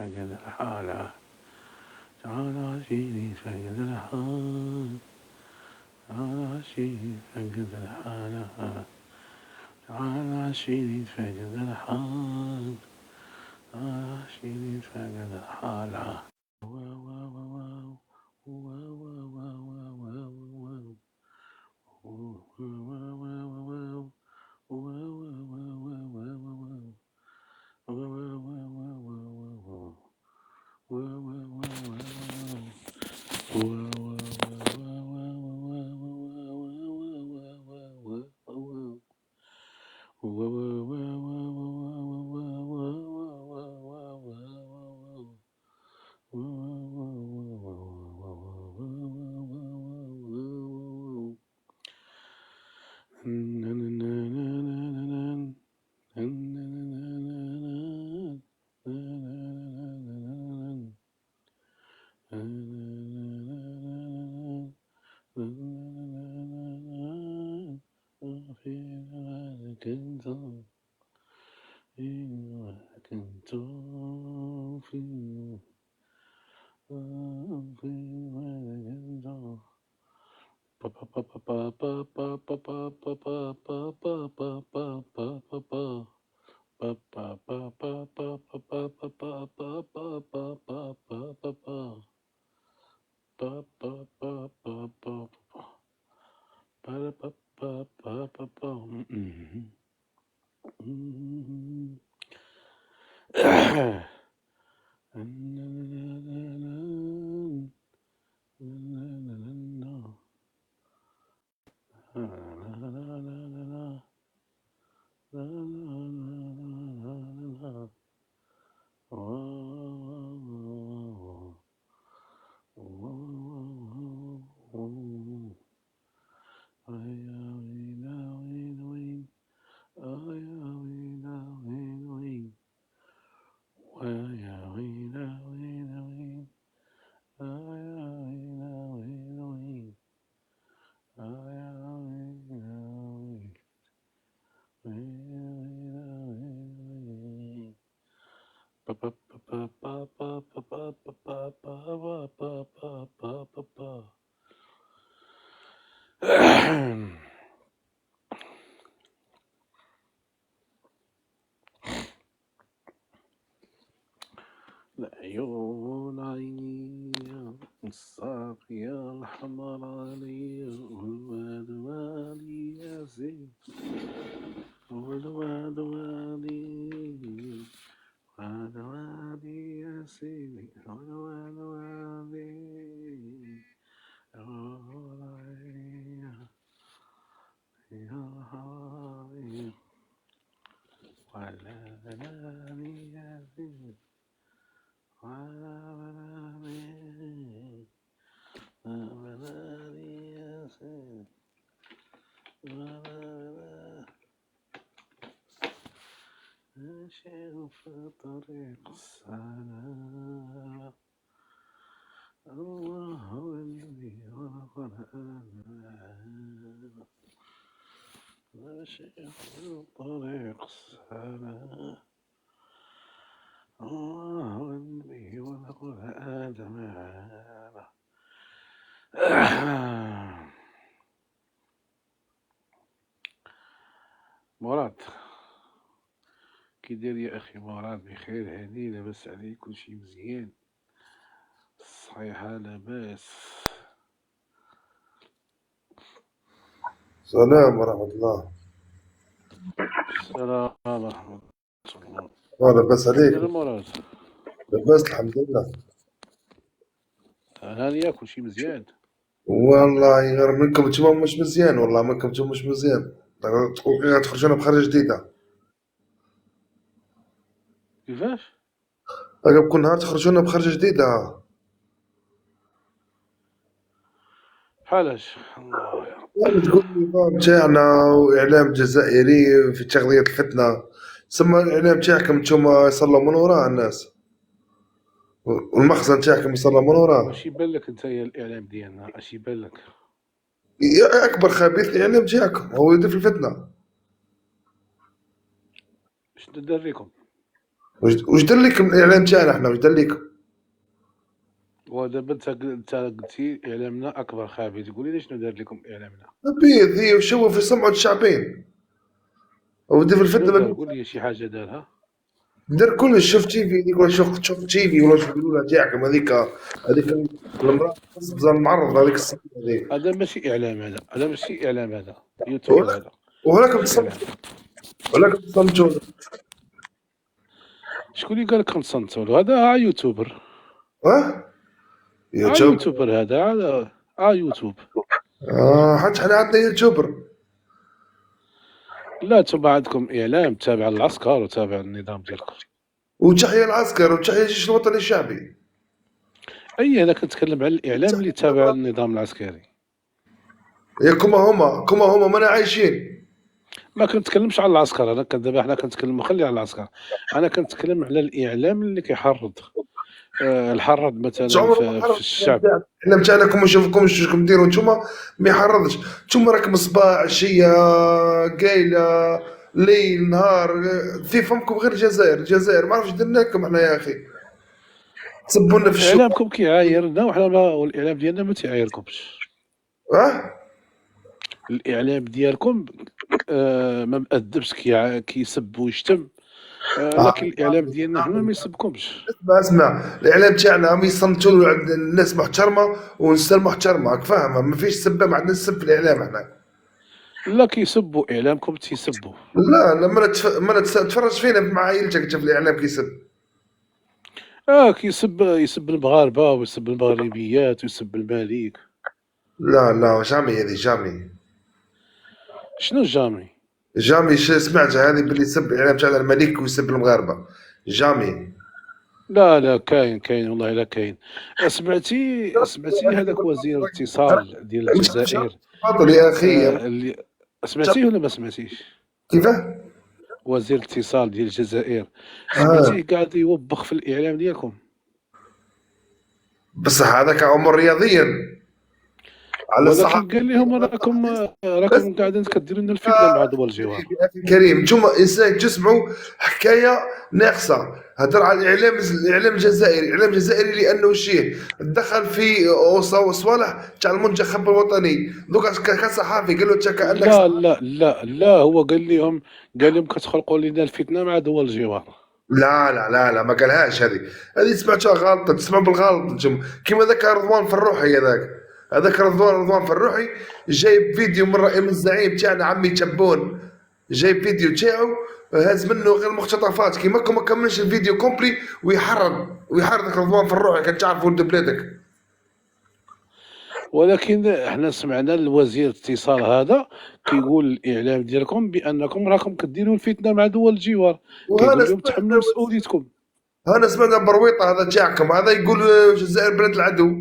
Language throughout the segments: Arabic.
فقد الحالة تعالى شيلي فقد الحالة تعالى شيلي فقد الحالة تعالى شيلي فقد الحالة تعالى شيلي فقد الحالة العيون عينيا الصافية الحمرانية والواد والي يا زين والواد والي واد والي يا سيدي والواد والي ولا بلاني يا زين أشوف طريق السلام الله هو الذي خلق الآن أشوف طريق السلام الله هو الذي خلق آدم مراد كي داير يا أخي مراد بخير هاني لاباس عليك كلشي مزيان الصحيحة لاباس السلام ورحمة الله. السلام ورحمة الله لاباس عليك؟ داير مراد لاباس الحمد لله. هانية كلشي مزيان والله غير منكم نتوما مش مزيان، والله منكم نتوما مش مزيان. تقول لي تخرجونا بخرجة جديدة، كيفاش؟ هاكا كل نهار تخرجونا بخرجة جديدة. بحالاش الله يا رب يعني تقول لي النظام تاعنا وإعلام جزائري في تغذية الفتنة، سما الإعلام تاعكم نتوما يصلوا من وراه الناس، والمخزن تاعكم يصلوا من وراه. واش يبان لك انت يا الاعلام ديالنا اش يبان لك؟ أكبر خبيث الإعلام تاعكم هو يدير في الفتنة. اش ندير لكم؟ واش دار لكم الاعلام تاعنا حنا؟ واش دار لكم؟ ودابا انت قلتي اعلامنا اكبر خابي، تقولي لي شنو دار لكم اعلامنا؟ بيض هي وشوه في سمعة الشعبين ودي في شنو الفتنة دار؟ ما قول لي شي حاجه دارها. دار كلش. شوف تيفي هذيك، ولا شوف تيفي، ولا شوف يقولوا لها تاعكم هذيك المرأة بزاف المعرض هذيك الصغيرة هذيك. هذا ماشي اعلام، هذا ماشي اعلام، هذا يوتيوبر، وهنا هذا وهناكم ماشي اعلام. تصمتوا. شكون اللي قال لك نصنتوا له؟ هذا يوتيوبر. ها يوتيوب. يوتيوبر هذا يوتيوب. حتى حنا عندنا يوتيوبر. لا، انتم عندكم اعلام تابع للعسكر وتابع النظام ديالكم. وتحيا العسكر وتحيا الجيش الوطني الشعبي. اي، انا كنتكلم على الاعلام اللي تابع للنظام العسكري. يا كما هما مانا عايشين. ما كنتكلمش على العسكر، انا دابا حنا كنتكلم، خلي على العسكر. انا كنتكلم على الاعلام اللي كيحرض، الحرض مثلا عمره ما في حرض الشعب. الاعلام تاعنا. كما نشوفكم شكون ديروا نتوما، ما يحرضش. نتوما راكم صباح عشيه قايله ليل نهار في فمكم غير الجزائر ما عرفتش درنا لكم احنا يا اخي. تسبونا في الشوارع. اعلامكم كيعايرنا وحنا ما، والاعلام ديالنا ما تيعايركمش. اه الاعلام ديالكم ما مأدبش، كيسب ويشتم، آه. لكن الاعلام ديالنا حنا ما يسبكمش. اسمع الاعلام تاعنا هم يصنتوا له عند الناس محترمه وناس محترمه، راك فاهمه؟ ما فيش سبه، ما عندنا السب في الاعلام احنا. لا، كيسبوا اعلامكم، تيسبوا. لا ما تفرج فينا مع عائلتك تشوف الاعلام كيسب. يسب المغاربه ويسب المغربيات ويسب الملك. لا جامي هذه جامي. شنو جامي؟ جامي سمعتها هذه باللي يسب الاعلام تاعنا الملك ويسب المغاربه. جامي. لا، كاين والله، لا كاين. سمعتي هذاك وزير الاتصال ديال مش الجزائر، باطل يا اخي. اللي سمعتيه ولا ما سمعتيش؟ كيفاه؟ وزير الاتصال ديال الجزائر، اه سمعتيه قاعد يوبخ في الاعلام ديالكم. بصح هذاك امر رياضيا على الصحه. ولكن قال لهم راكم قاعدين كديروا لنا الفتنه مع دول الجوار. اخي الكريم، انتم انسان تسمعوا حكايه ناقصه. هضر على الاعلام الجزائري، الاعلام الجزائري لانه شيء دخل في صوالح تاع المنتخب الوطني. دوكا كصحافي قال له انت كانك لا، هو قال لهم كتخلقوا لنا الفتنه مع دول الجوار. لا ما قالهاش هذه سمعتوها غلط. تسمعوا بالغلط انتم. كيما ذاك رضوان فروحي، هذاك رضوان فروحي جايب فيديو من من الزعيم تاعنا عمي تبون، جايب فيديو تاعو هاز منه غير مقتطفات كيما ما كملش الفيديو كومبلي، ويحرض رضوان فروحي. كان تعرف ولد بلادك. ولكن احنا سمعنا الوزير الاتصال هذا كيقول الاعلام ديالكم بانكم راكم كديروا الفتنه مع دول الجوار، وهنا كيقول لهم تحملوا مسؤوليتكم. سمعنا برويطه هذا تاعكم هذا يقول الجزائر بلاد العدو.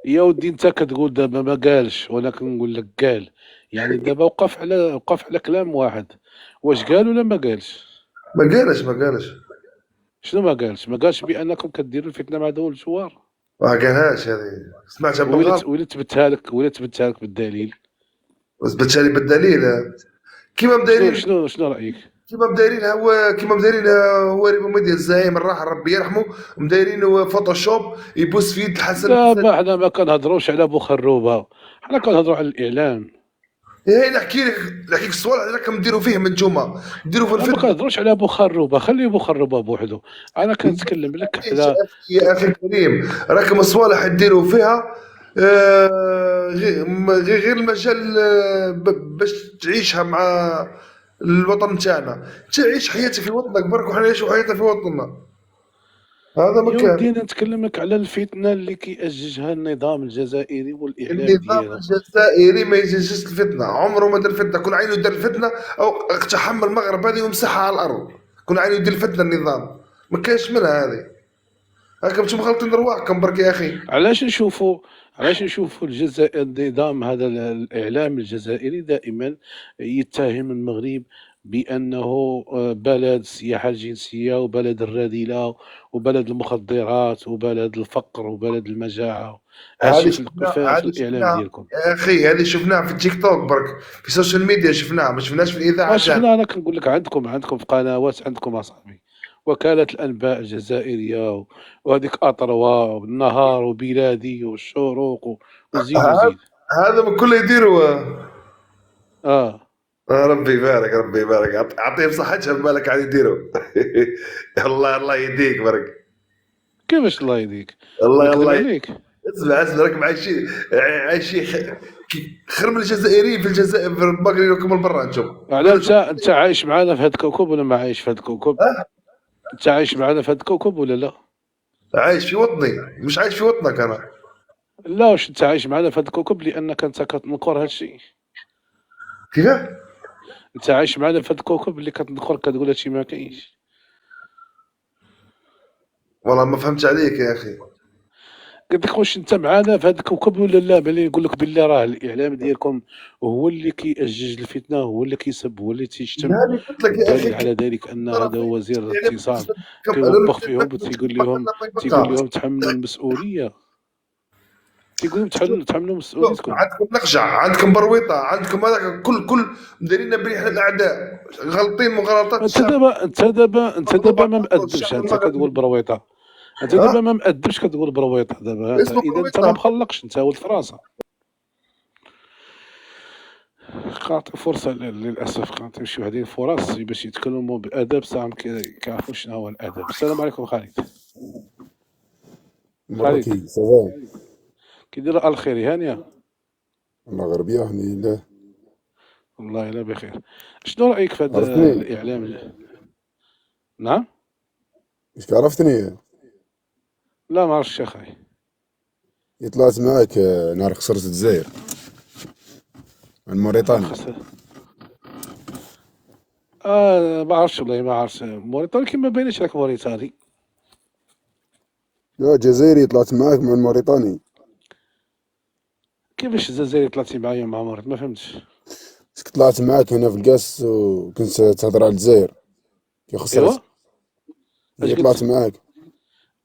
يا ودي انت كتقول دابا ما قالش، ولكن نقول لك قال. يعني دابا وقف على كلام واحد، واش قال ولا ما قالش؟ ما قالش. شنو ما قالش؟ ما قالش بانكم كديروا الفتنه مع دول الجوار. ما قالهاش هذه، سمعتها بالغلط. ولا تبتها لك بالدليل. بس بالتالي بالدليل كيما مدايرين شنو رايك؟ كيما مدايرين هو ميديا الزعيم الراحل ربي يرحمه، مدايرين فوتوشوب يبوس في يد الحسن. لا، ما حنا ما كنهضروش على بوخروبه، حنا كنهضروا على الاعلام. ايه نحكي لك الصوالح اللي راكم ديروا فيهم انتوما، ديروا في ما الفتنه. كنهضروش على بوخروبه، خلي بوخروبه بوحدو. انا كنتكلم لك على يا اخي الكريم، راكم الصوالح ديروا فيها غير المجال باش تعيشها مع الوطن تاعنا. تعيش حياتك في وطنك برك، وحنا نعيشوا حياتنا في وطننا. هذا ما يا كان. ودي، انا نتكلمك على الفتنه اللي كيأججها النظام الجزائري والاعلام النظام ديالو. الجزائري ما يجيش الفتنه، عمره ما دار الفتنه. كل عينه دار الفتنه او اقتحم المغرب هذه ومسحها على الارض. كل عينه يدير الفتنه النظام، ما كاينش منها هذه. هاكم انتم مغلطين رواحكم برك يا اخي. علاش نشوفوا الجزائر، النظام هذا الاعلام الجزائري دائما يتهم المغرب بأنه بلد السياحة الجنسية وبلد الرذيلة وبلد المخدرات وبلد الفقر وبلد المجاعة. هذه هادشي شفنا في هذه الإعلام شفناها ديالكم. يا اخي، هذه شفناها في التيك توك برك، في السوشيال ميديا شفناها، ما شفناش في الاذاعه تاعنا. شفنا، أنا كنقول لك عندكم في قنوات، عندكم أصاحبي وكالة الأنباء الجزائرية وهذيك أطروا والنهار وبلادي والشروق وزيد هذا وزيد. هذا من كله يديروا. آه ربي يبارك، ربي يبارك، اعطيهم صحتها بمالك قاعد يديروا. الله يهديك برك. كيفاش الله يهديك ونكذب الله. عليك؟ اسمع اسمع، راكم عايشين خير من الجزائريين في الجزائر، في باقي لكم من برا انتم. على أنت عايش معنا في هذا الكوكب ولا ما عايش في هذا الكوكب؟ أنت عايش معنا في هذا الكوكب ولا لا؟ عايش في وطني، مش عايش في وطنك انا. لا، واش أنت عايش معنا في هذا الكوكب لأنك أنت كتنكر هذا الشيء؟ كيفاه؟ أنت عايش معنا في هذا الكوكب اللي كتنكر كتقول هذا الشيء ما كاينش. والله ما فهمت عليك يا اخي. قلت لك واش انت معانا في هذا الكوكب ولا لا؟ بلي نقول لك بالله راه الاعلام ديالكم هو اللي كيأجج الفتنه، هو اللي كيسب، هو اللي تيشتم. هذه قلت لك يا والدليل اخي، على ذلك ان ترى هذا وزير يعني الاتصال انا كيوبخ فيهم تيقول لهم تحملوا المسؤوليه، تيقول لهم تحملوا مسؤوليتكم. عندكم نقجع، عندكم برويطه، عندكم هذاك كل مديرين بريح الاعداء، غلطين مغالطات انت الشعب. دابا انت دابا انت دابا ما مأدبش، الشعب انت كتقول المغربي. برويطه. انت ها دابا ما مأدبش كتقول برويطه دابا اسمه اذا انت ما برويطه. مخلقش، انت ولد فرنسا. كنعطي فرصة للأسف، كنعطيو شي وحدين فرص باش يتكلموا بأدب، ساهم كيعرفوا شنو هو الأدب. السلام عليكم خالد. خالد مراكي صافا. كي دايرة الخير هانية؟ المغربية الحمد لله. والله إلا بخير. شنو رأيك في هذا عرفتني؟ الإعلام؟ نعم؟ اش عرفتني؟ لا ما عرفتش أخاي. طلعت معاك نهار خسرت الجزائر من موريتانيا. ما عرفتش والله، ما عرفتش موريتاني كيما باينش راك موريتاني. لا جزائري طلعت معاك مع الموريتاني. كيفاش الجزائري طلعتي معايا مع موريت؟ ما فهمتش. طلعت معاك هنا في الكاس وكنت تهضر على الجزائر كي ايوا خسرت. اش هي طلعت قلت؟ معاك.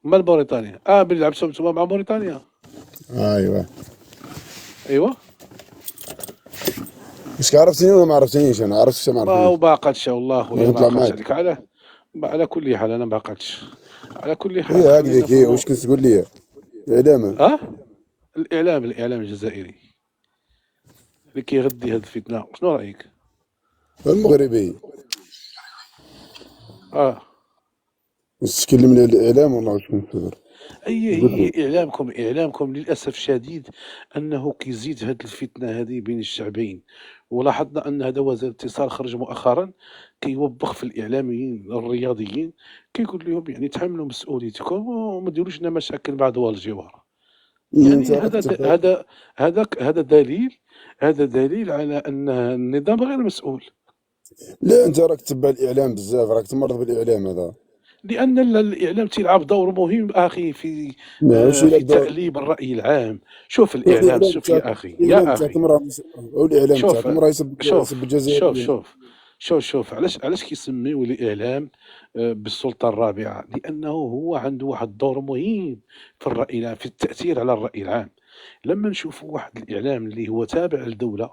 مال موريتانيا؟ بلي لعبتوا نتوما مع موريتانيا. ايوا. ايوا واش عرفتني ولا ما عرفتنيش؟ انا عرفت ما ما عرفتنيش. وباقاتش والله خويا، ما نطلع عقلتش معاك. عليك. على كل حال انا ما عقلتش. على كل حال هي خلينا هكذاك، في هي واش كنت تقول لي؟ الاعلام. اه الاعلام الجزائري اللي كيغدي هذه الفتنه، شنو رايك؟ المغربي. اه واش تكلم على الاعلام والله واش كنت تهضر؟ هي اعلامكم للاسف الشديد انه كيزيد هذه الفتنه هذه بين الشعبين. ولاحظنا ان هذا وزير الاتصال خرج مؤخرا كيوبخ في الاعلاميين الرياضيين، كيقول لهم يعني تحملوا مسؤوليتكم وما ديروش لنا مشاكل مع دول الجوار. هي انت يعني راك هذا دليل على ان النظام غير مسؤول. لا انت راك تتبع الاعلام بزاف، راك تمرض بالاعلام هذا. لأن الإعلام تيلعب دور مهم أخي ماشي لا في الدور. تأليب الرأي العام. شوف هو الإعلام، الاعلام شوف تاعك، يا أخي الاعلام تاعكم راه هو الاعلام شوف تاعكم راه يسب شوف شوف الجزائريين. شوف شوف علاش كيسميو الإعلام بالسلطة الرابعة؟ لأنه هو عنده واحد الدور مهم في الرأي العام، في التأثير على الرأي العام. لما نشوفوا واحد الإعلام اللي هو تابع للدولة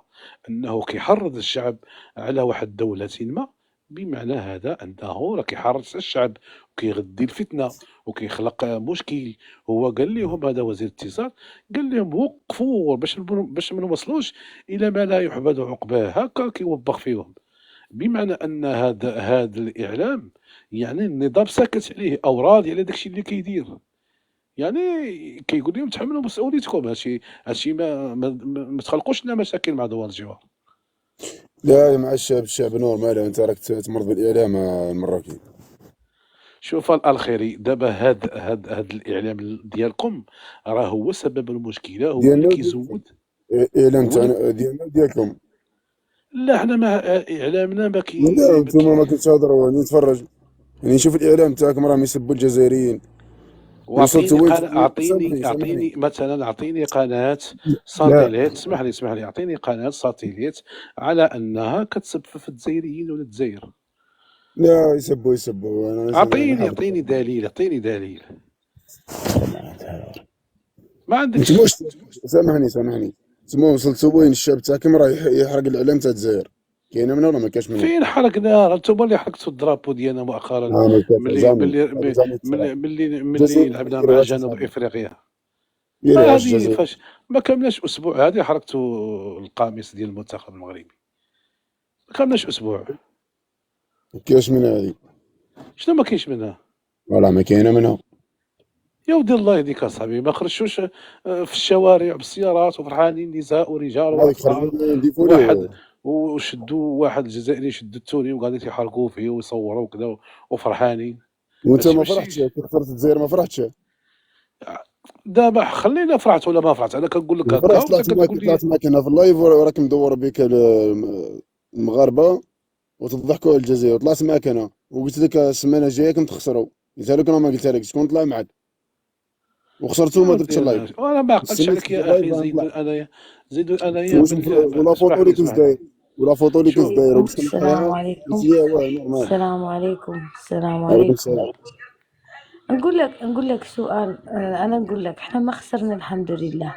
أنه كيحرض الشعب على واحد دولة ما، بمعنى هذا أنه راه كيحرض الشعب وكيغذي الفتنة وكيخلق مشكل. هو قال لهم، هذا وزير الاتصال قال لهم وقفوا باش ما نوصلوش إلى ما لا يحمد عقباه. هكا كيوبخ فيهم، بمعنى أن هذا الإعلام يعني النظام ساكت عليه أو راضي على داكشي اللي كيدير. يعني كيقول لهم تحملوا مسؤوليتكم، هادشي ما تخلقوش لنا مشاكل مع دول الجوار. لا مع الشعب نورمال، انت راك تمرض بالاعلام المراكي. شوف الخيري، دابا هاد الاعلام ديالكم راه هو سبب المشكله، هو اللي ديالنا كيزود. الاعلام هو اللي تاعنا ديالنا وديالكم. لا، حنا ما اعلامنا لا ما انتوما ما كي كنتش تهضروا، راني نتفرج، يعني نشوف الاعلام تاعكم راهم يسبوا الجزائريين. واعطيني سويت اعطيني سامحني. مثلا، اعطيني قناة لا ساتيليت، اسمح لي، اعطيني قناة ساتيليت على انها كتسب في الجزائريين ولا الجزائر. لا، يسبوا انا اعطيني حاضر. اعطيني دليل، اعطيني دليل. ما انت عندكش. مش سامحني. تما وصلتوا وين الشعب تاعكم راه يحرق الاعلام تاع الجزائر؟ كاينه منها ولا ما كاش منها؟ فين حرقنا؟ انتم اللي حرقتوا الدرابو ديالنا مؤخرا، ما كاش ملي زعما ملي هذا زعما الصراحه. ملي الجزائر لعبنا ديروا مع واش جنوب زعما، افريقيا. ديروا واش هذه الجزائر. فاش ما كملناش اسبوع هذه حرقتوا القميص ديال المنتخب المغربي، ما كملناش اسبوع. ما كاش منها هذه، شنو ما كاينش منها؟ ولا ما كاينه منها. يا ودي الله يهديك اصاحبي، ما خرجوش في الشوارع بالسيارات وفرحانين، نساء ورجال هذيك واطفال. خرجوا نديفوا واحد له. وشدوا واحد الجزائري، شدوا التوني وقاعدين يحرقوه فيه ويصوروا وكذا وفرحانين. وانت هادشي ما ماشي. فرحتش كي خسرت الجزائر؟ ما فرحتش؟ دابا خلينا فرحت ولا ما فرحت، انا كنقول لك هكا فرحت. وانت كتقول لي. طلعت معك هنا في اللايف وراك مدور بك المغاربه وتضحكوا على الجزائر. طلعت معك انا وقلت لك السمانه الجايه كنت تخسروا. قلتها لك انا ما قلتها لك؟ شكون طلع معك وخسرتوا يا وما درتش ودي اللايف؟ انا ما عقلتش استنيت عليك في يا اخي، اللايف زيد غنطلع. انايا، زيد انايا وشوف ولا فوتو اسمح لي اللي كنت اسمح لي. داير، ولا فوتو اللي كنت شوف داير وقلت لك السلام معايا. قلت عليكم. لي واه نورمال. السلام عليكم. السلام وعليكم عليكم. السلام. نقول لك سؤال. انا نقول لك احنا ما خسرنا الحمد لله،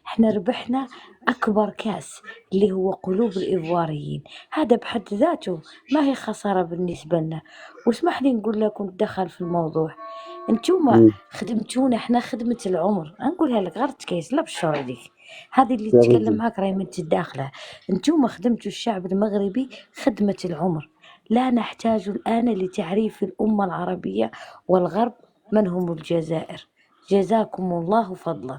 احنا ربحنا اكبر كاس اللي هو قلوب الايفواريين. هذا بحد ذاته ما هي خسارة بالنسبة لنا. واسمح لي نقول لك وندخل في الموضوع. انتوما مم. خدمتونا احنا خدمة العمر، نقولها لك غير تكيس لا بالشور عليك. هذه اللي يا تتكلم غيدي. معاك راهي من الداخله. انتوما خدمتوا الشعب المغربي خدمة العمر. لا نحتاج الآن لتعريف الأمة العربية والغرب من هم الجزائر. جزاكم الله فضلا.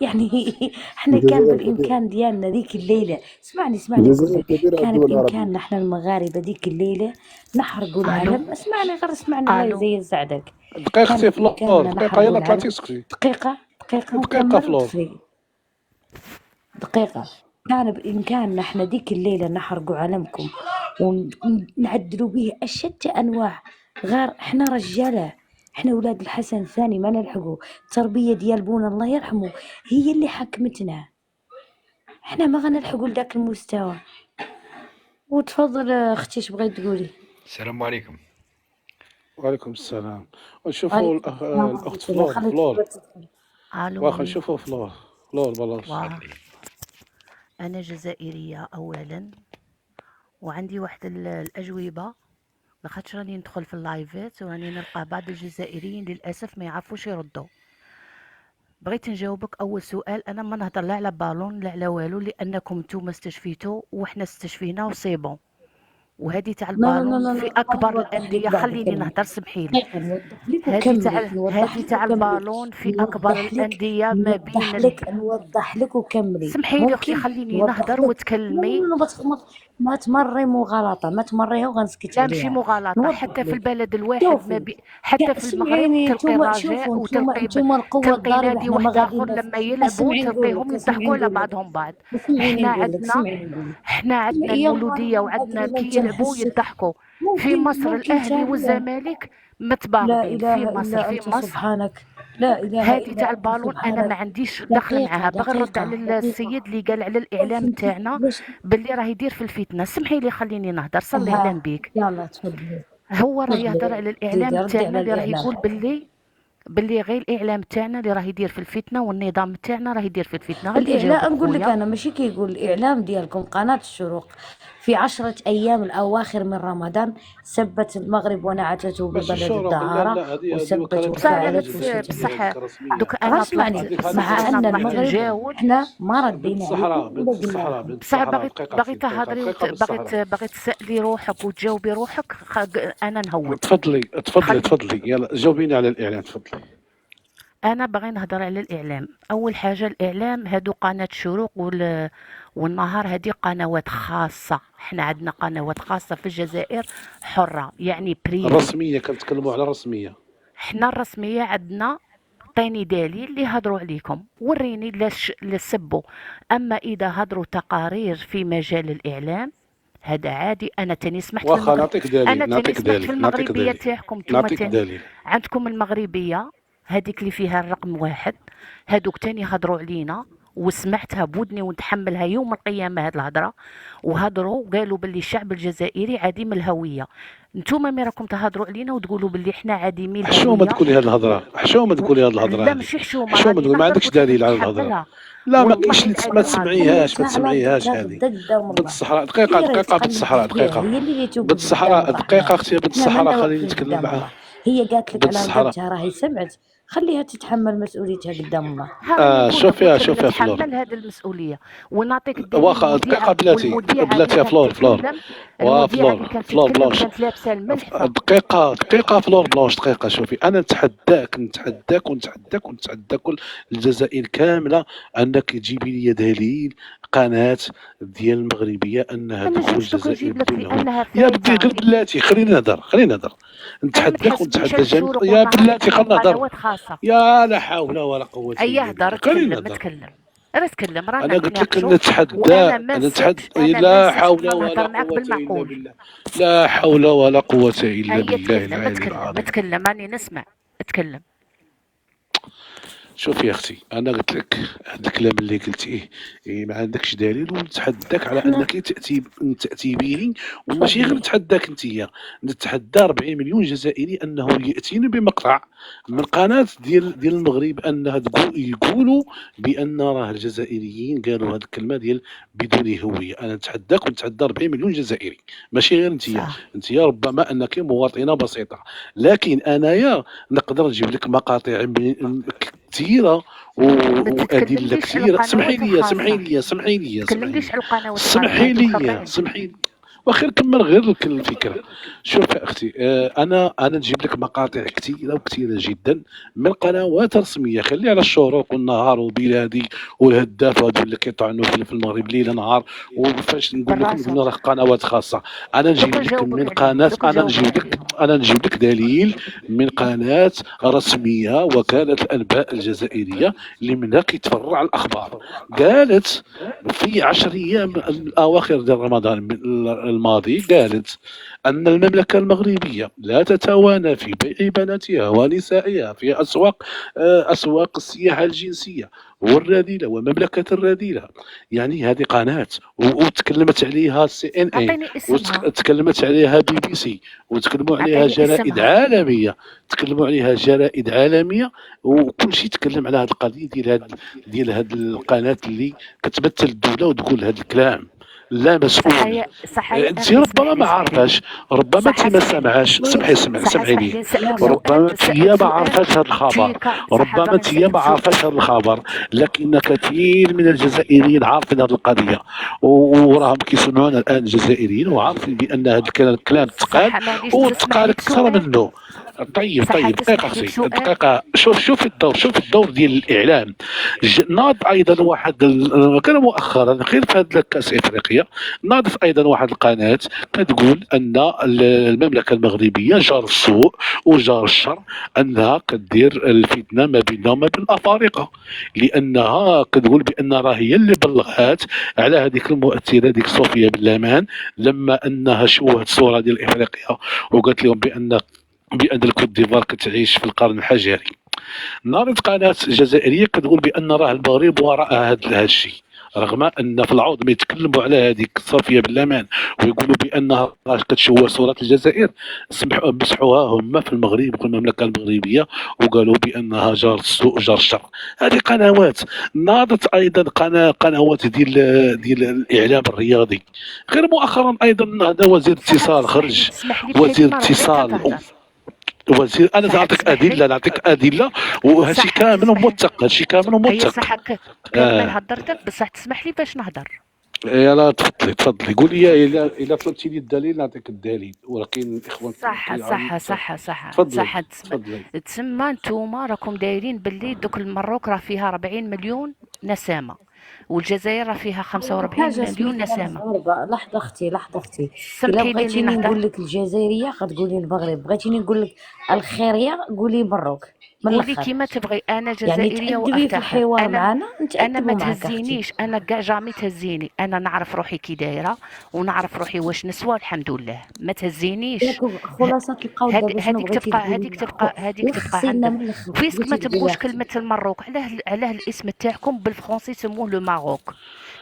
يعني احنا كان الجزائر كبيرة. بالإمكان ديالنا ذيك الليلة، اسمعني نقول الجزائر لك، كبيرة على كان الدول العربية. بإمكاننا احنا المغاربة ذيك الليلة نحرقوا الو العلم. اسمعني الله الو يزين سعدك. دقيقة كان اختي فلور، بإمكاننا دقيقة نحرقوا يلا العلم. طلعتي سكتي. دقيقة دقيقة نكمل فلور. وتفريق. دقيقة. كان بإمكاننا احنا ديك الليلة نحرقوا علمكم ونعدلوا به أشتى أنواع. غير احنا رجالة، احنا ولاد الحسن الثاني ما نلحقوا. التربية ديال بونا الله يرحمه هي اللي حكمتنا، احنا ما غنلحقوا لذاك المستوى. وتفضل اختي اش بغيت تقولي؟ السلام عليكم. وعليكم السلام. ونشوفوا عليكم السلام الأخت ورحمة الله. فلور. خليك تفضل. الو واخا نشوفوا فلور. فلور بلاش. تفضلي. انا جزائريه اولا، وعندي واحد الاجوبه، لاخاطش راني ندخل في اللايفات وراني نلقى بعض الجزائريين للاسف ما يعرفوش يردوا. بغيت نجاوبك اول سؤال. انا ما نهضر لا على بالون لا على والو، لانكم نتوما استشفيتوا وحنا استشفينا وصيبون. وهذه تاع لا لا لا البالون لا في لا، اكبر نوضح لك الانديه، بعد خليني كلمة. نهضر سمحيلي. دقيقة نوضح لك وكملي، هذه تاع البالون في اكبر الانديه ما بين نوضح لك وكملي. سمحي لي اختي ممكن خليني نوضح نهضر لك؟ لا وتكلمي. لا لا، ما تمري مغالطة، ما تمريها وغنسكت لا ماشي عليها. مغالطه، نوضح حتى في لك. البلد الواحد ما شوفي حتى في المغرب سمعيني، تلقي نتوما الرجاء شوفوا، وتلقي نتوما القوة تلقي الضاربة نادي احنا ما واحد اخر غاديين. لما يلعبوا تلقيهم يضحكوا على نقول لك بعضهم بعض. اسمعيني احنا نقول لك عندنا سمعيني نقول لك احنا عندنا يا المولوديه مرة وعندنا أدري كي يلعبوا تنحسك. يضحكوا. في مصر ممكن الاهلي تعمل. والزمالك لا متباغضين. في إله مصر إلا أنت مصر سبحانك. لا إله هذه إلا تاع أنت البالون انا ما سبحانك. عنديش دخل معاها. باغي نرد على دقيقة. السيد اللي قال على الاعلام فهمتي تاعنا باش باللي راه يدير في الفتنه. سمحي لي خليني نهضر، صلي على نبيك. يلا تفضلي. هو راه يهضر على الاعلام ردي تاعنا على اللي راه الإعلام. يقول باللي غير الاعلام تاعنا اللي راه يدير في الفتنه، والنظام تاعنا راه يدير في الفتنه. غادي الإعلام نجاوبك نقول لك خويا. أنا ماشي كيقول الإعلام ديالكم قناة الشروق في 10 أيام الأواخر من رمضان سبت المغرب ونعتته ماشي ببلد الشروق، لا الدعارة هذه وسبت وكالة بصح الأخبار وفعلت الجزائرية وشتمت. بصح كرسمية. دوك غير انا اسمعني، هذيك مع هذيك أن طلعت المغرب نجاوب. احنا ما بنت ردينا الصحراء، عليكم ولا قلنا لكم. بنت بصح الصحراء. باغي دقيقة باغي أختي، تهضري دقيقة بنت الصحراء. باغي تسالي روحك وتجاوبي روحك. انا نهود. تفضلي تفضلي يلا جاوبيني على الإعلان تفضلي. انا باغي نهضر على الاعلام. اول حاجه الاعلام هادو قناه الشروق والنهار هذه قنوات خاصه. احنا عندنا قنوات خاصه في الجزائر حره، يعني بريفي. الرسمية كنتكلموا على الرسمية. احنا الرسميه عندنا. عطيني دليل اللي هضروا عليكم، وريني لا سبوا. اما اذا هضروا تقارير في مجال الاعلام هذا عادي. انا تاني سمحت في واخا نعطيك دليل، انا تاني نعطيك سمحت في دليل، نعطيك المغربيه دليل، تاعكم. نتوما نعطيك تاني دليل. عندكم المغربيه هذيك اللي فيها الرقم 1، هادوك تاني هضروا علينا وسمعتها بودني ونتحملها يوم القيامة هاد الهضرة، وهضروا قالوا باللي الشعب الجزائري عديم الهوية. نتوما مي راكم تهضروا علينا وتقولوا باللي احنا عديمي حشومه الهوية. تقولي هذه الهضره، حشومه تقولي هذه الهضره لا هذه. ماشي حشومة، حشومه راني تقول، ما نهضر عندكش قلت لك دليل على الهضره. نتحملها. لا ما والله كاينش ما العظيم تسمعيهاش، ما خليتها على تسمعيهاش ذكرى هذه. قدام بنت الله. الصحراء، هي دقيقه راهي دقيقه، بنت تخلي الصحراء فيها، دقيقه. هي اللي توقف بنت قدام الصحراء الله دقيقه حنايا. اختي، بنت حنا ما الصحراء خليني واقفين نتكلم قدام معها. الله. هي قالت لك بنت على الصحراء غلطها راهي سمعت، خليها تتحمل مسؤوليتها قدام الله. ها راني نقول لك شوفيها قلت لك شوفيها فلور. نتحمل هذه المسؤولية ونعطيك الدليل. واخا دقيقه المذيعة بلاتي، والمذيعة اللي بلاتي يا كانت فلور فلور. تتكلم، المذيعة اللي وفلور كانت فلور تتكلم بلونش. كانت لابسة الملحفة. دقيقة فلور بلونش، دقيقة. شوفي أنا نتحداك كل الجزائر كاملة أنك تجيبي لي دليل قناة ديال المغربية أنها ما تقول نجمش دوك الجزائر نجيب لك بدون هوية. لأنها يا بدي فايقة. غير بلاتي، خليني نهضر. أنا ما نتحداك تحسبنيش ونتحدى جميع. الشروق يا والنهار بلاتي نتكلم خلينا نهضر. قنوات خاصة. يا لا حول ولا قوة أي إلا بالله، هدر خليني تكلم، نهضر. تكلم راه تكلم، رانا انا قلت لك نتناقشوا. نتحدى، وأنا ما نتحدى. نسيتش، أنا ما لا نسيتش حول كيف ولا نهضر معاك قوة الا بالمعقول. بالله. لا حول ولا قوة الا هيا بالله تكلم، العلي تكلم العظيم. تكلم، راني نسمع، تكلم. شوفي يا اختي، انا قلت لك هذا الكلام اللي قلتيه ما عندكش دليل، ونتحداك على حنا انك تاتي به، وماشي غير تفضلي. نتحداك انت، نتحدى 40 مليون جزائري انه ياتينا بمقطع من قناه ديال المغرب انها يقولوا بان راه الجزائريين قالوا هذه الكلمه ديال بدون هويه. انا نتحداك ونتحدى 40 مليون جزائري، ماشي غير انت. صح. انت ربما انك مواطنه بسيطه، لكن انايا نقدر نجيب لك مقاطع كثيره ما وادله تتكلمليش على كثيره. سمحي القنوات لي الخاصة، سمحي لي تتكلمليش على القنوات الخاصة، سمحي هذوك لي حرين. سمحي لي. واخير كمل غير الفكره. شوف يا اختي، انا نجيب لك مقاطع كثيره جدا من قنوات رسميه. خلي على الشروق والنهار وبلادي والهداف هذو اللي كيطعنوا في المغرب ليل نهار. وفاش نقول لكم بالراسك. قلنا راه قنوات خاصه. انا نجيب دوك لك نجاوبك من عليهم، قناه، دوك نجاوبك عليهم. انا نجيب لك دليل من قناه رسميه، وكاله الانباء الجزائريه اللي منها كيتفرع الاخبار. قالت في 10 ايام الاواخر ديال رمضان الماضي، قالت ان المملكه المغربيه لا تتوانى في بيع بناتها ونسائها في اسواق السياحه الجنسيه والرذيله ومملكه الرذيله. يعني هذه قناه وتكلمت عليها CNN، أعطيني اسمها، وتكلمت عليها BBC، وتكلموا عليها أعطيني جرائد اسمها. عالميه، وكل شيء تكلم على هذه القضيه ديال هذه القناه اللي كتمثل الدوله وتقول هذا الكلام. لا مسؤول. صحيح صحيح. انت ربما ما عارفاش، ربما انت ما صح سامعاش. سمحي لي. نسألك ربما سؤال، انت نسألك ما سؤال. عارفاش هذا الخبر، تيكا صح، ربما راني انت ما نسألك عارفاش سؤال. هذا الخبر، لكن كثير من الجزائريين عارفين هذه القضيه، وراهم كيسمعونا الان الجزائريين وعارفين بان هذا الكلام تقال، صح، مانيش وتقال تسمح لي اكثر بسؤال. منه. طيب صح، دقيقة تسمح لي اختي، بسؤال. دقيقة. شوف الدور ديال الإعلام. ناض أيضا واحد كان مؤخرا غير في هذا كأس إفريقيا، ناضت أيضا واحد القناة كتقول أن المملكة المغربية جار السوء وجار الشر، أنها كدير الفتنة ما بيننا وما بين الأفارقة، لأنها كتقول بأن راه هي اللي بلغات على هذيك المؤثرة ديك صوفيا باللامان لما أنها شوهت صورة ديال إفريقيا وقالت لهم بأن الكوت ديفوار كتعيش في القرن الحجري. ناضت قناه جزائريه كتقول بان راه المغرب وراء هذا الشيء، رغم ان في العوض ما يتكلموا على هذيك صافيه باللامان ويقولوا بانها راه كتشوه صوره الجزائر، مسحوها هم في المغرب وفي المملكه المغربيه وقالوا بانها جار السوء جار الشر. هذه قنوات. ناضت ايضا قنوات ديال الاعلام الرياضي. غير مؤخرا ايضا هذا وزير اتصال خرج، تسمح لي وزير بكلمة، اتصال تهدر. وزير. انا صح، نعطيك تسمح لي. ادله وهادشي صح، كامل تسمح لي. موثق، هادشي كامل هي موثق. صح كمل آه. هدرتك، بصح تسمح لي باش نهدر. يلا تفضلي قولي لي، الا طلبتي لي الدليل نعطيك الدليل، ولكن الاخوان صح. تفضلي. تسمى نتوما راكم دايرين باللي دوك المروك راه فيها 40 مليون نسامة، والجزائر راه فيها 45 حاجة مليون سميتها نسامة. المغاربة. لحظة أختي، لحظة أختي. إلا سمحي لي بغيتيني نهدر. نقول لك الجزائرية غتقولي المغرب، بغيتيني نقول لك الخيرية قولي مروك. من قولي الاخر. كيما تبغي. انا يعني جزائريه تأدبي في وارتاحه. الحوار انا معنا، انا نتأدبوا ما معك اختي. تهزينيش، انا كاع جامي تهزيني. انا نعرف روحي كي دايره ونعرف روحي واش نسوى، الحمد لله. ما تهزينيش. ياك خلاصة القول دابا شنو هذيك بغيتي تبقى تقولي هذيك لنا؟ تبقى هذيك تبقى لخصينا عندك. من الاخر، بويسك ما بغيتي تقولي تبغوش اختي. كلمه المروك، علاه الاسم تاعكم بالفرنسي سموه لو ماروك؟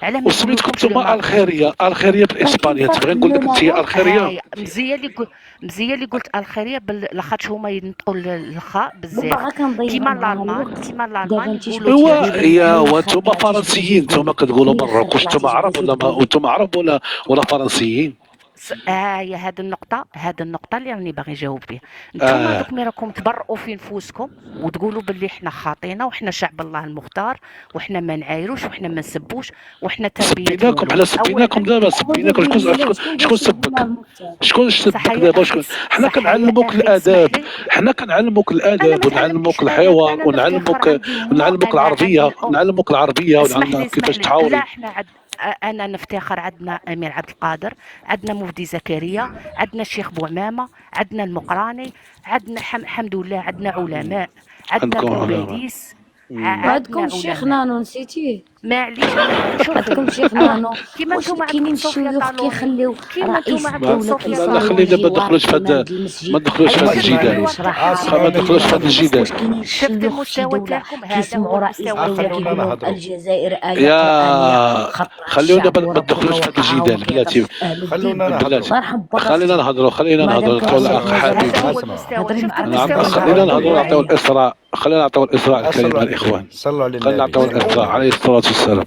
علاه ما وسميتكم نقولكمش لو نتوما ماروك؟ الخيريه، الخيريه ما كاين بالاسبانيه، فرق تبغي بين نقول لو لك انت ماروك. الخيريه؟ هاي مزيه اللي قلت الخيريه لاخاطش هما ينطقوا الخاء دابا بزاف. غا كنضيعوا كيما معاها الالمان الوقت. كيما دابا الالمان انت يقولوا شبغيتي ايوا ديري تي. يا من الاخر وانتم طلعتي اش بغيتي فرنسيين، انتم تقولي. كتقولوا من الاخر مروك، واش طلعتي انتم اش عرب بغيتي ولا ما تقولي. انتم عرب ولا فرنسيين؟ هي هاد النقطة اللي راني باغي نجاوب بها. نتوما اه دوك مي راكم تبرؤوا في نفوسكم وتقولوا باللي حنا خاطينا وحنا شعب الله المختار وحنا ما نعايروش وحنا ما نسبوش وحنا تربية سبيناكم، حنا مولود. سبيناكم أولا دابا، دابا سبيناكم. قولي شكون لي شكون ليه شكون شكون باش يدنا سبك؟ المختار؟ شكون صح سبك يا دابا؟ أخي، شكون؟ حنا صح يا كنعلموك أخي، اسمح الاداب، لي. حنا كنعلموك أنا ما الاداب ونعلموك تعلمتش آداب، الحوار أنا نفتخر عندي ونعلموك أنا عندي العربيه، الأم. ونعلموك العربيه اسمح لي ونعلمك كيفاش اسمح لي لا، تحاوري. احنا انا نفتخر. عندنا امير عبد القادر، عندنا مفدي زكريا، عندنا الشيخ بوعمامه، عندنا المقراني، عندنا الحمد لله، عندنا علماء، عندنا عندكم علماء. بوباديس، وعندكم عندنا الشيخ علماء. نانو نسيتيه. معليش انا عندكم شوفي. الشيخ انا نانو. كيما واش نتوما كاينين عندكم صوفيا الشيوخ طالوني، كيخليو كيما رئيس نتوما عندكم ما الدولة صوفيا لا كيصايبوا خلينا طالوني. ما الجوار ندخلوش في الامام هذا، ديال ما المسجد ندخلوش في هذا باش يدير الجدال، اسمعني شرحات ما اسمعوني ندخلوش في هذا نهضروا. واش الجدال. كاينين شفت الشيوخ في شي المستوى دولة تاعكم؟ هذا هو كيسمعوا رئيس المستوى الدولة خلونا تاعكم. كيقول لهم نهضروا. الجزائر آية قرآنية يا خطها خلينا الشعب ما وربما ندخلوش في هذا وقعها الجدال وكيهضر بلاتي، اهل الدين. خلونا نهضروا. بلاتي. الله يرحم با خلينا اختي. نهضروا، خلينا مادام نهضروا، نعطيو كان الاخ اسمعوا شيخ حبيب. هذا هو اسمعوا المستوى. هضري شفت مع نعم، المستوى الاخوان خلينا تاعكم العربية نهضروا، نعطيو العامية. الاسراء، خلينا نعطيو الاسراء الكريمه صلوا على الاخوان، النبي، صلوا على خلينا النبي، نعطيو صلوا على الاسراء عليه النبي. الصلاه والسلام.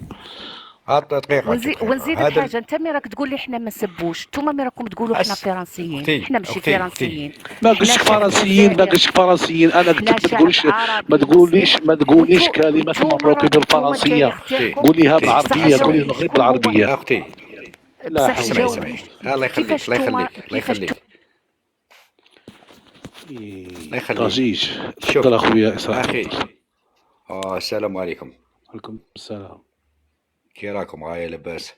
عط دقيقة دقيقة ونزيدك هذا حاجه. انت مي راك تقول لي احنا ما نسبوش، نتوما مي راكم تقولوا احنا فرنسيين. اختي احنا ماشي اختي اختي فرنسيين، ما احنا قلتش شعب فرنسيين، ما جزائر، قلتش فرنسيين، انا قلت احنا لك ما شعب تقوليش، ما عربي تقوليش اصيل. ما تقوليش كلمه وانتوما مروكي انتوما بالفرنسيه، اختي دايرتكم. قوليها اختي بصح بالعربيه، قولي اسمعي جاوبني المغرب شكون هو بالعربيه. اختي لا بصح حول اسمعي ولا اسمعي. جاوبني الله يخليك كيفاش الله نتوما يخليك الله يخليك الله يخليك. ضجيج. شوف تفضل اخويا اسراء، اخي. تفضل. السلام عليكم. عليكم السلام. كي راكم؟ غاية لاباس؟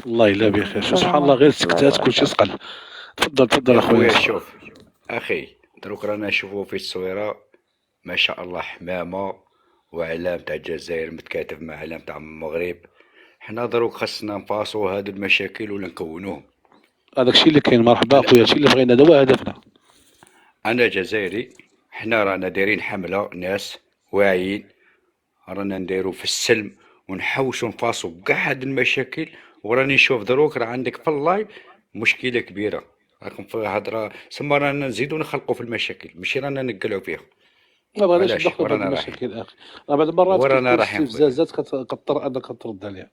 والله الا بخير، السلام سبحان الله، غير ورحمة الله سكتات كلشي وبركاته. سقل. تفضل تفضل يا اخويا خويا اسراء. شوف اخي، دروك رانا نشوفو في التصويرة ما شاء الله حمامة وعلام تاع الجزائر متكاتف مع علام تاع المغرب. حنا دروك خاصنا نفاصو هاد المشاكل ولا نكونوهم. هذاك الشيء اللي كاين، مرحبا اخويا، الشيء اللي بغينا هذا هو هدفنا. انا جزائري، حنا رانا دايرين حملة، ناس واعيين، رانا نديرو في السلم ونحوسو نفاصو كاع هاد المشاكل. وراني نشوف دروك راه عندك في اللايف مشكلة كبيرة، راكم في هضرة سما رانا نزيدو نخلقو في المشاكل، ماشي رانا نقلعو فيها. ما بغيناش علاش؟ ندخلوا في هذه ورانا رايحين، المشاكل اخي، راه بعض المرات ورانا كيكون رايحين استفزازات كضطر انك ترد عليها.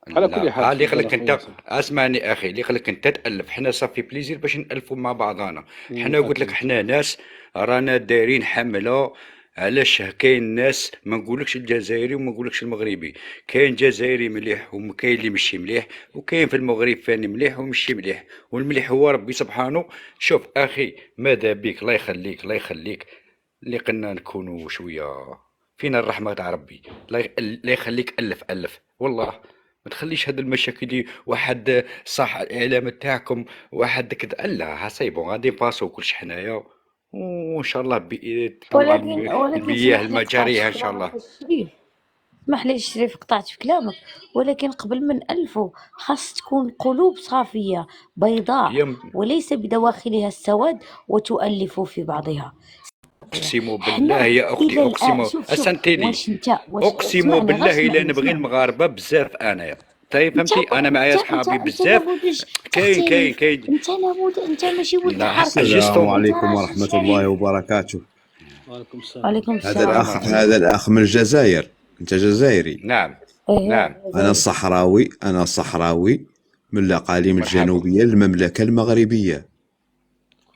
على كل حال لا اللي تفضل خليك اخويا انت، اسراء. اسمعني اخي، اللي خليك انت تالف. حنا صافي بليزير باش نالفوا مع بعضانا. حنا قلت لك اكيد. حنا ناس رانا دايرين حمله. علاش؟ كاين ناس ما نقولكش الجزائري وما نقولكش المغربي، كاين جزائري مليح وكاين اللي مشي مليح، وكاين في المغرب فاني مليح ومشي مليح، والمليح هو ربي سبحانه. شوف اخي، ماذا بك، الله يخليك الله يخليك، اللي قلنا نكونوا شويه فينا الرحمه تاع ربي. الله يخليك، الف والله. ما تخليش هاد المشاكل دي واحد صح الاعلام تاعكم واحد كذا. لا صايبون غادي نباسو كلش حنايا، وان شاء الله طلع ولكن المياه اسمح لي قطعت المجاريها في ان شاء كلامك الله. الشريف. اسمح لي الشريف قطعت في كلامك، ولكن قبل من ألفه خاص تكون قلوب صافية بيضاء يم وليس بدواخلها السواد وتؤلف في بعضها. اقسم بالله حنا يا اختي، الى اقسم شوف اسنتيني، واش انت اقسم اسمعني غير بالله الا اسمعني نبغي اسمعني. المغاربه بزاف انايا. طيب انت فهمتي، انا معايا صحابي بزاف. نموذج كاين كاين تختلف. كاين انت نموذج، انت ماشي ولد لا حركة. السلام جستهم. انت عليكم راجل ورحمة الله شريف. وبركاته. وعليكم السلام. وعليكم هذا السلام. السلام الأخ ورحمه الله. هذا الأخ من الجزائر. أنت جزائري؟ نعم ايه نعم أنا الصحراوي، أنا الصحراوي من الأقاليم مرحبا الجنوبية المملكة المغربية.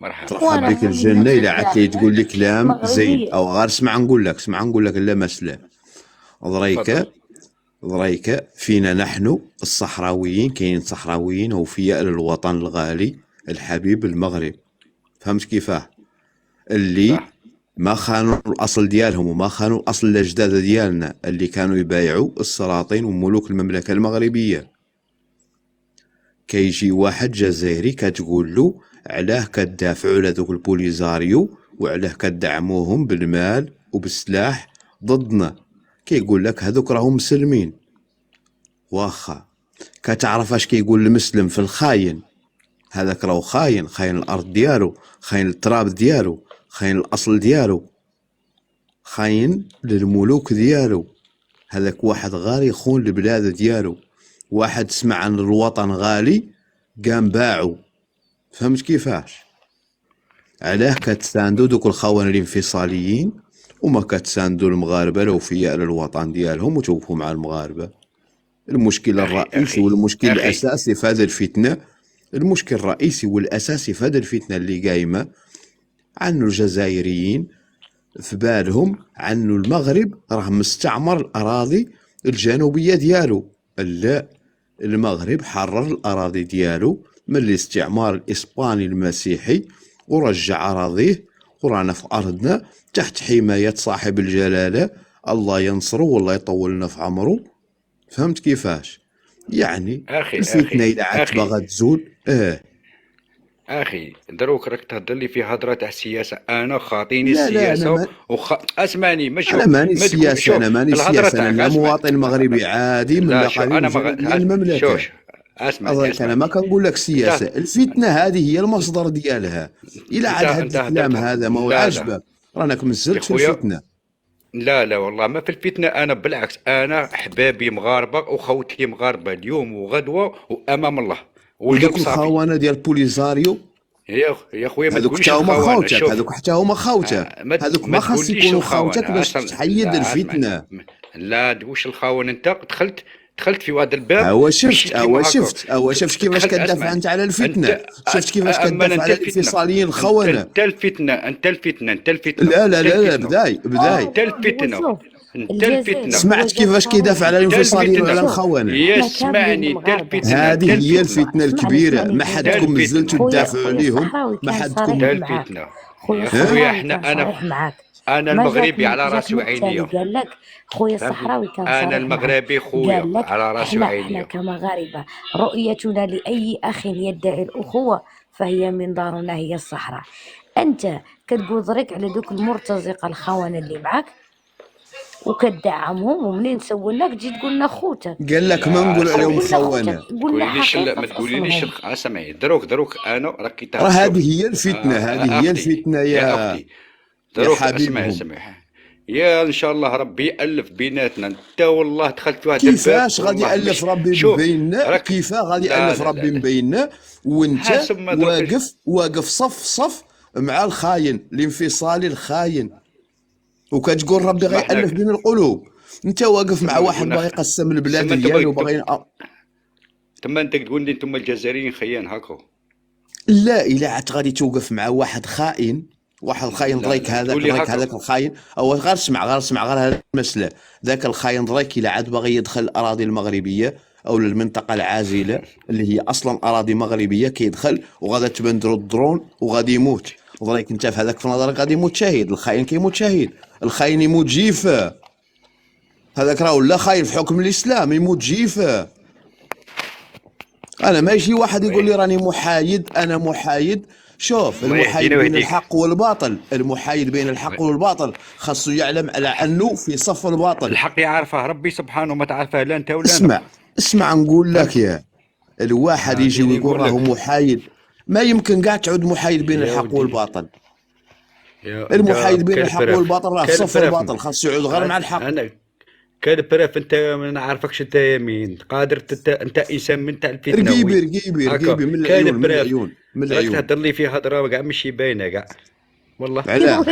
مرحبا. ترحب وانا بك من الجنة إلا المملكة عدت لي تقول لي كلام زين، المغربية. أو غير اسمع نقول لك، اسمع نقول لك لا ما سلام. تفضل. ضريك فينا نحن الصحراويين، كاين صحراويين أوفياء للوطن الغالي الحبيب المغرب. فهمت كيفاه؟ اللي صح ما خانوا الأصل ديالهم وما خانوا الأصل الأجداد ديالنا اللي كانوا يبايعوا السلاطين وملوك المملكة المغربية. كيجي واحد جزائري كتقول له علاه كتدافعوا على ذوك البوليزاريو وعلاه كتدعموهم بالمال وبالسلاح ضدنا، كيقول لك هذوك راهم مسلمين. واخا كتعرف اش كيقول المسلم في الخاين؟ هذاك راهو خاين، خاين الارض ديالو، خاين التراب ديالو، خاين الاصل ديالو، خاين للملوك ديالو. هذاك واحد غالي يخون البلاد ديالو، واحد سمع عن الوطن غالي قام باعو. فهمت كيفاش؟ علاه كتساندو دوك الخونة الانفصاليين وما كتساندو المغاربة الوفياء للوطن ديالهم وتوقفوا مع المغاربة؟ المشكل الرئيسي والمشكل أخي الأساسي في هذه الفتنة، المشكل الرئيسي والأساسي في هذه الفتنة اللي قايمة عنه الجزائريين في بالهم عنه المغرب راه مستعمر الأراضي الجنوبية ديالو. لا، المغرب حرر الأراضي ديالو من الاستعمار الإسباني المسيحي ورجع أراضيه، ورانا في أرضنا تحت حماية صاحب الجلالة، الله ينصره والله يطول لنا في عمره. فهمت كيفاش؟ يعني أخي الفتنة أخي إذا عاد أخي باغا تزول أخي دروك راك تهضر لي في هضرة تاع السياسة، أنا خاطيني لا لا، السياسة اسمعني، ما أنا شوف ماني ما تقول السياسة، شوف أنا ماني الهضرة السياسة، أنا تاعك. اسمع مواطن مغربي عادي من لا، الأقاليم أنا الجنوبية المملكة. شوف اسمعني أظنك أنا ما اسمعني. كنقول لك سياسة، انت الفتنة هذه هي المصدر ديالها. إلا عاد هاد انت الكلام هدرت. هذا ما هو لا عاجبك رانك يا مزلت في خويا، الفتنة. لا والله ما في الفتنة، أنا بالعكس، أنا أحبابي مغاربة وخوتي مغاربة اليوم وغدوة وأمام الله ودوك والقلب صافي. الخونة ديال بوليزاريو يا خويا ما هذوك تقوليش حتى هما الخونة. خوتك، شوف هذوك حتى هما خوتك، هذوك ما خاص تقوليش يكونوا خوتك الخونة باش أصلا. تحيد لا اسمعني، الفتنة. لا تقولش الخونة. أنت دخلت في هذا الباب هو ماشي شفت كيما هكا. شفت كيفاش دخلت. كدافع اسمعني انت على الفتنة، أنت شفت كيفاش أما كدافع أنت على الفتنة، الانفصاليين الخونة. أنت الفتنة لا لا أنت لا لا، الفتنة، بداي أنت الفتنة، شوف أنت الجزائر الفتنة. سمعت كيفاش كيدافع على أنت الانفصاليين وعلى الفتنة. الخونة. يسمعني، أنت الفتنة، أنت هذه هي الفتنة، الفتنة الكبيرة، ما حدكم نزلتوا تدافعوا عليهم، ما أنت حدكم. الفتنة. خويا يا ها؟ خويا الصحراوي كان صريح معاك. أنا ما المغربي جاك على راسي مقتالي وعيني. قال لك خويا فهمتني؟ الصحراوي كان أنا صريح معاك، المغربي خويا قال لك على راسي احنا وعيني. كمغاربة رؤيتنا لأي أخ يدعي الأخوة فهي من دارنا هي الصحراء. أنت كتقول ضريك على دوك المرتزقة الخونة اللي معاك وكتدعمهم، ومنين سولناك تجي تقول لنا خوتك. قال لك ما نقول عليهم قلنا خونة. خوتك، قلنا حقيقة ما في تقوليليش أصلهم. اسمعي دروك أنا راكي راه تعرف. هذه هي الفتنة، هذه هي أختي، الفتنة يا يا أختي دروك حبيبهم. اسمعي يا ان شاء الله ربي يالف بيناتنا. انت والله دخلت في هذا الباب. كيفاش غادي والله يالف ربي شوف، بيننا؟ كيفاه غادي لا يالف لا ربي لا. بيننا وانت حسب ما دروك واقف صف مع الخاين الانفصالي الخاين، وكتقول ربي اسمح لك. غيالف بين القلوب؟ انت واقف مع ثم واحد تقولنا باغي يقسم البلاد ثم انت ديالو باغي باغي. ثم انت تقول لي انتم الجزائريين خيان هكا. لا، الا عاد غادي توقف مع واحد خائن، واحد خاين لا، ضريك، لا، هذاك تقول لي ضريك هكا. هذاك الخاين، او غير اسمع غير هذه المساله. ذاك الخاين ضريك الا عاد باغي يدخل الاراضي المغربيه او للمنطقه العازله اللي هي اصلا اراضي مغربيه، كيدخل وغادا تبندرو الدرون وغادي يموت. ضريك انت في هذاك في نظرك غادي يموت شهيد، الخاين كيموت شهيد، الخاين يموت جيفه. هذاك راه ولا خاين في حكم الاسلام يموت جيفه. انا ما يجي واحد يقول لي راني محايد، انا محايد. شوف، الله المحايد يهدينا بين ويهديك. الحق والباطل، المحايد بين الحق والباطل خاصو يعلم على انه في صف الباطل. الحق يعرفه ربي سبحانه، ما تعرفه لا انت ولا انا. اسمع نقول لك يا الواحد يجي عادي ويقول نقول لك. راهو محايد، ما يمكن قاع تعود محايد بين يا الحق ودي. والباطل. يا المحايد بين كان الحق البراف. والباطل راه كان صف البراف. الباطل خاصو يعود غير مع الحق. انا كان براف. انت ما نعرفكش انت يمين قادر انت انسان من تاع الفتنه. رقيبي من العيون، من العيون، من راك العيون. تهضر لي في هضره كاع ماشي باينه كاع والله. علاه؟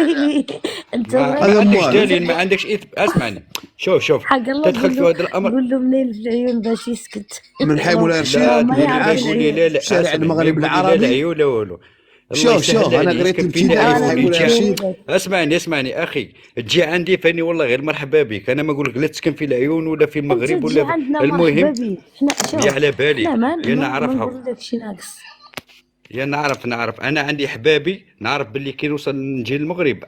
انت ما هذا عندكش موال. دليل، ما عندكش اسمعني. شوف حق الله تدخل في هذا الامر. قول له منين في العيون باش يسكت. من حي مولاي رشيد لا ما من يعرف عاش تقول لي لا شارع اسمع، المغرب ما يقول لي العربي. لا عيون لا والو. شوف انا قريت الابتدائي في حي مولاي رشيد. اسمعني اخي، تجي عندي فاني والله غير مرحبا بك. انا ما نقول لك لا تسكن في العيون ولا في المغرب ولا المهم يا على بالي يا نعرفها. نقولكش ناقص. يا نعرف انا عندي احبابي، نعرف باللي كي نوصل نجي للمغرب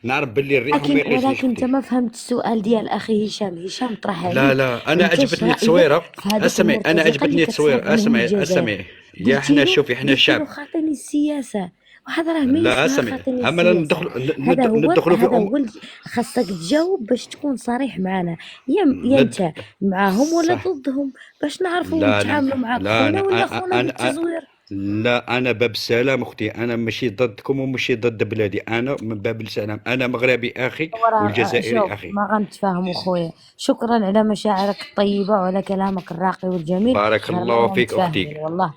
نعرف باللي الريح ما يقيسش. ولكن انت ما فهمت السؤال ديال اخي هشام طرح عليك. لا انا عجبتني التصويره. اسمعي انا عجبتني التصويره. اسمعي يا حنا شوفي حنا شعب. خاطيني السياسه وهذا راه ما لا يسوى سامي، خاطر اما السياسة. هذا ندخلوا في هو خاصك تجاوب باش تكون صريح معنا، يا ند... انت معاهم ولا صح. ضدهم، باش نعرفوا لا انا نتعاملوا معاك لا خونا انا ولا انا خونا انا بالتزوير. لا انا باب السلام اختي، انا ماشي ضدكم وماشي ضد بلادي، انا من باب السلام، انا مغربي اخي وراه والجزائري شوف اخي. ما غنتفاهموا خويا، شكرا على مشاعرك الطيبة وعلى كلامك الراقي والجميل. بارك راه الله ما فيك متفاهمين اختي. والله، يا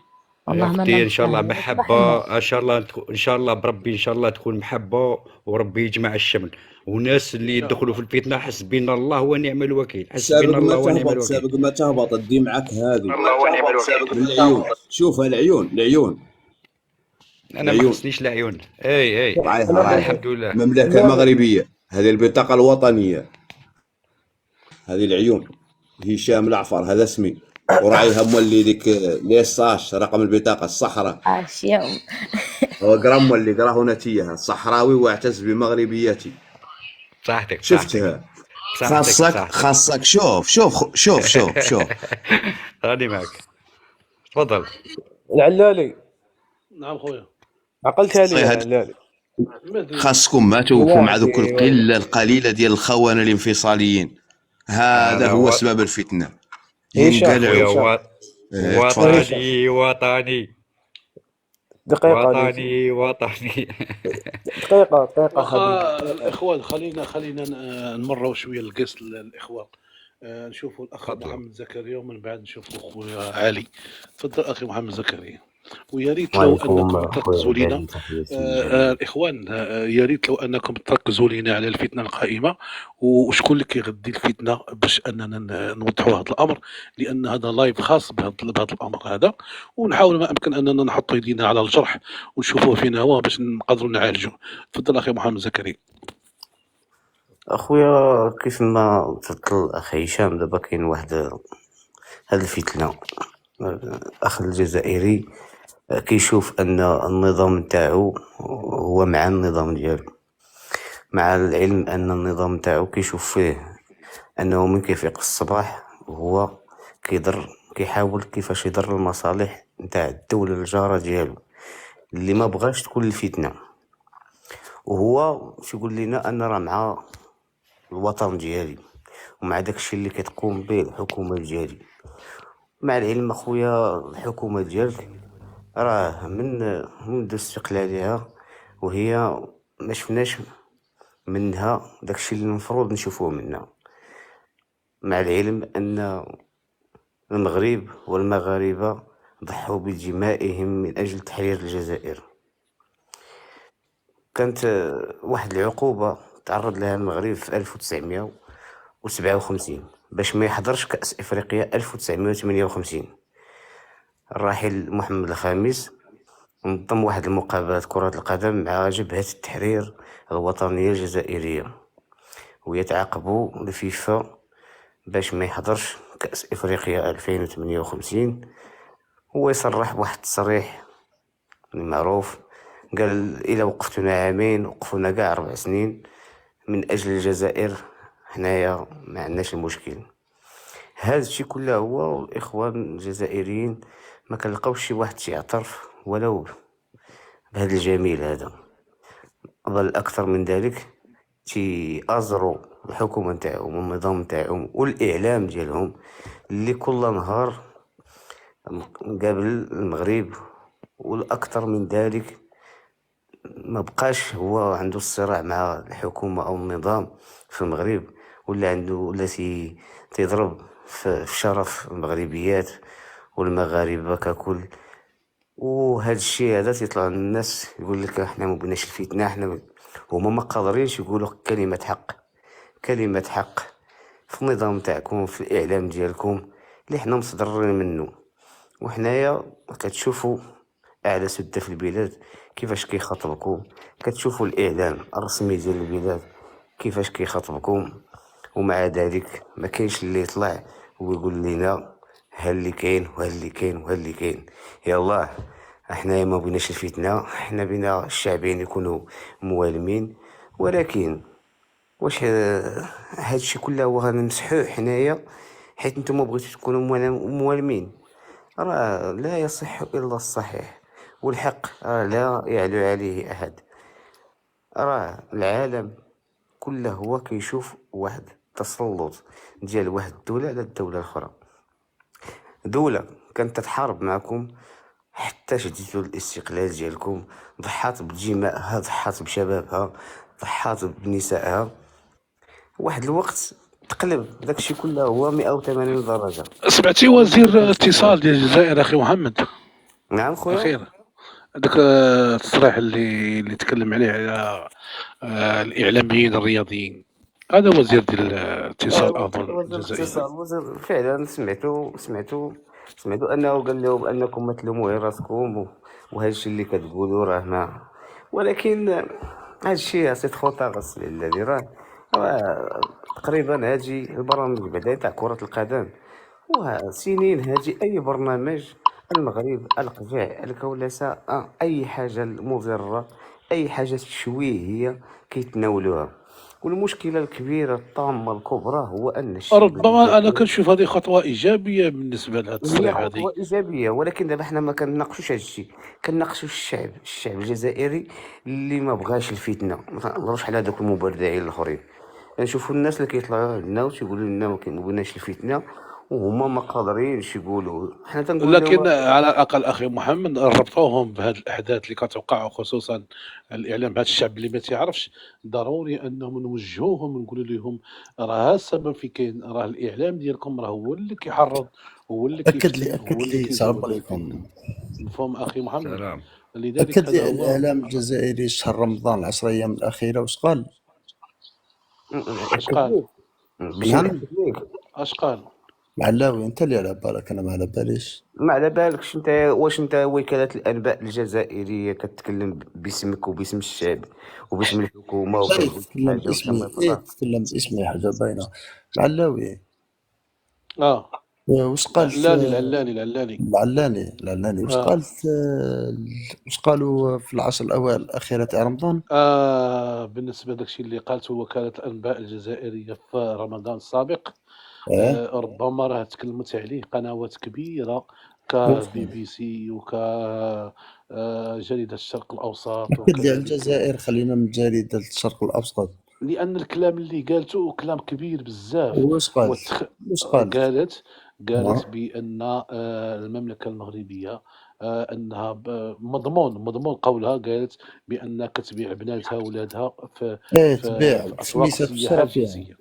والله ما اختي ان شاء الله متفاهمين. صباح الماء. محبه، ان شاء الله ان شاء الله بربي، ان شاء الله تكون محبه وربي يجمع الشمل. والناس اللي ان شاء يدخلوا في الله. الفتنه حسبنا الله ونعم الوكيل، سابق حسبنا ما الله ونعم تهبط، الوكيل. سابق ما تهبط، الدي معك هذه الله ونعم الوكيل. من العيون. شوف العيون، العيون، انا ما العيون. خصنيش العيون. اي راعيها الحمد لله. المملكة مغربية، هذه البطاقة الوطنية، هذه العيون. هشام العفر هذا اسمي، وراعيها مولي ديك ليساش رقم البطاقة الصحراء. اشياء. هو قرا مولي قرا هنا تيها الصحراوي واعتز بمغربيتي. صحتك شفتها. صحتك. خاصك شوف. راني معك، تفضل. العلالي نعم خويا. عقلتها لي يا صيهد. العلالي. مهدي. خاصكم ما توقفوا مع ذوك بلاتي القلة القليلة ديال الخونة الانفصاليين، هذا انا هو سبب الفتنة. هشام خويا ينقلعوا. تفضل. وطني وطني دقيقة وطني وطني. دقيقة واخا حبيبي. الاخوان، خلينا نمروا شويه القسط الاخوان. نشوفوا الاخ تفضلوا. محمد زكريا ومن بعد نشوفوا خويا علي. تفضل اخي محمد زكريا. ويا ريت لو انكم تركزوا لنا الاخوان، يا ريت لو انكم تركزوا لنا على الفتنه القائمه وشكون اللي كيغدي الفتنه باش اننا نوضحوا هذا الامر، لان هذا لايف خاص بهذا الامر هذا، ونحاول ما امكن اننا نحط يدينا على الجرح ونشوفوه فين هو باش نقدروا نعالجوه. تفضل اخي محمد زكريا. اخويا كيف ما تفضل اخي هشام، دابا كاين واحد هاد الفتنه. الاخ الجزائري كيشوف ان النظام نتاعو هو مع النظام ديالو، مع العلم ان النظام نتاعو كيشوف فيه انه من كيفيق الصباح وهو كيحاول كيفاش يضر المصالح نتاع الدوله الجاره ديالو اللي ما بغاش تكون الفتنه، وهو تيقول لنا ان راه مع الوطن ديالي ومع داكشي اللي كتقوم به الحكومه ديالي. مع العلم اخويا الحكومه ديالك راه منذ استقلالها وهي ما شفناش منها داكشي اللي المفروض نشوفوه منها، مع العلم ان المغرب والمغاربه ضحوا بدمائهم من اجل تحرير الجزائر. كانت واحد العقوبه تعرض لها المغرب في 1957 باش ما يحضرش كأس إفريقيا 1958. الراحل محمد الخامس نظم واحد المقابلات كرة القدم مع جبهة التحرير الوطنية الجزائرية ويتعاقبوا الفيفا باش ما يحضرش كأس إفريقيا 2058. هو يصرح بواحد التصريح معروف، قال إلا وقفتنا عامين وقفونا كاع 4 سنين من أجل الجزائر حنايا ما عندناش المشكل. هذا الشيء كله هو الاخوان الجزائريين ما كنلقاوش شي واحد يعترف ولو بهذا الجميل هذا، بل اكثر من ذلك تيأزروا الحكومه نتاعهم والنظام نتاعهم والاعلام ديالهم اللي كل نهار مقابل المغرب. والاكثر من ذلك ما بقاش هو عنده الصراع مع الحكومه او النظام في المغرب، ولا تيضرب في شرف المغربيات والمغاربه ككل. وهذا الشيء هذا تيطلع الناس يقول لك احنا ما بغيناش الفتنه، احنا هما ما قادرينش يقولوا كلمه حق في النظام تاعكم في الاعلام ديالكم اللي حنا مصدرين منه. وحنايا كتشوفوا اعلى سده في البلاد كيفاش كيخاطبكم، كتشوفوا الاعلام الرسمي ديال البلاد كيفاش كيخاطبكم، ومع ذلك ما كاينش اللي يطلع ويقول لنا ها اللي كاين وها اللي كاين وها اللي كاين. يلا احنا ما بغيناش الفتنه، احنا بينا الشعبين يكونوا موالمين. ولكن واش هادشي كله هو غنمسحوه حنايا حيت نتوما بغيتو تكونوا موالمين؟ راه لا يصح الا الصحيح، والحق لا يعلو عليه أحد. راه العالم كله هو كيشوف واحد التسلط ديال واحد الدولة على الدولة الأخرى. دولة كانت تتحارب معكم حتى شديتوا الاستقلال ديالكم، ضحات بدمائها، ضحات بشبابها، ضحات بنسائها. واحد الوقت تقلب داكشي كله هو 180 درجة. سمعتي وزير الاتصال ديال الجزائر اخي محمد؟ نعم خويا. اخيرا هذاك التصريح اللي تكلم عليه على الاعلاميين الرياضيين، هذا وزير ديال الاتصال اظن وزير الجزائري. الاتصال، وزير فعلا سمعتو انه قال لهم انكم ما تلوموا راسكم وهذا الشيء اللي كتقولوا راه ما، ولكن هذا الشيء سي تخو طاغس الذي راه تقريبا هاجي البرامج بعدا تاع كرة القدم وسنين هاجي اي برنامج المغرب القفاع الكولسة اي حاجة مضرة اي حاجة تشويهية كيتناولوها. والمشكلة الكبيرة الطامة الكبرى هو أن الشعب ربما انا كنشوف هذه خطوه ايجابيه بالنسبه لهذا هي التصريح هذه. خطوة إيجابية، ولكن دابا حنا ما كنناقشوش هذا الشيء، كنناقشوا الشعب الجزائري اللي ما بغاش الفتنة. ما نهضروش على هذوك المبردعين الآخرين، كنشوفوا الناس اللي كيطلعوا عندنا وتيقولوا لنا ما بغيناش الفتنة وهما ما قادرينش يقولوا. حنا تنقول لكن لهم على الاقل اخي محمد ربطوهم بهذه الاحداث اللي كتوقع، خصوصا الاعلام، هذا الشعب اللي ما تعرفش، ضروري انهم نوجهوهم ونقولوا لهم راه السبب في كاين، راه الاعلام ديالكم راه هو اللي كيحرض، هو اللي أكد لي كيفتن، هو اللي السلام كيزود عليكم. الفتنه. مفهوم اخي محمد؟ سلام. لذلك أكد هذا لي هو. الإعلام الجزائري شهر رمضان العشر أيام الأخيرة واش قال؟ اش قال؟ باش نعم نأكد ليك. اش قال؟ العلاوي أنت اللي على بالك، أنا ما على باليش. ما على بالكش انت، واش انت وكالة الانباء الجزائرية كتكلم باسمك وباسم الشعب وباسم الحكومة لا وكتقول تتكلم حاجة وانت ما باسمي، يطلع؟ تتكلم باسمي، حاجة باينة. العلاوي واش قال العلاني واش قال واش قالوا في العشر الأوائل الأخيرة تاع رمضان؟ بالنسبه لداكشي اللي قالته وكاله الانباء الجزائريه في رمضان السابق، ربما راه تكلمت عليه قنوات كبيره كبي بي سي وك جريدة الشرق الأوسط أكد لي على وكذلك، الجزائر، خلينا من جريدة الشرق الأوسط. لأن الكلام اللي قالته كلام كبير بزاف. واش قال؟ واش قال؟ قالت بأن المملكة المغربية أنها مضمون قولها، قالت بأن كتبيع بناتها وولادها في تبيع أسواق خميسات السياحة وشرا فيها، الجنسية.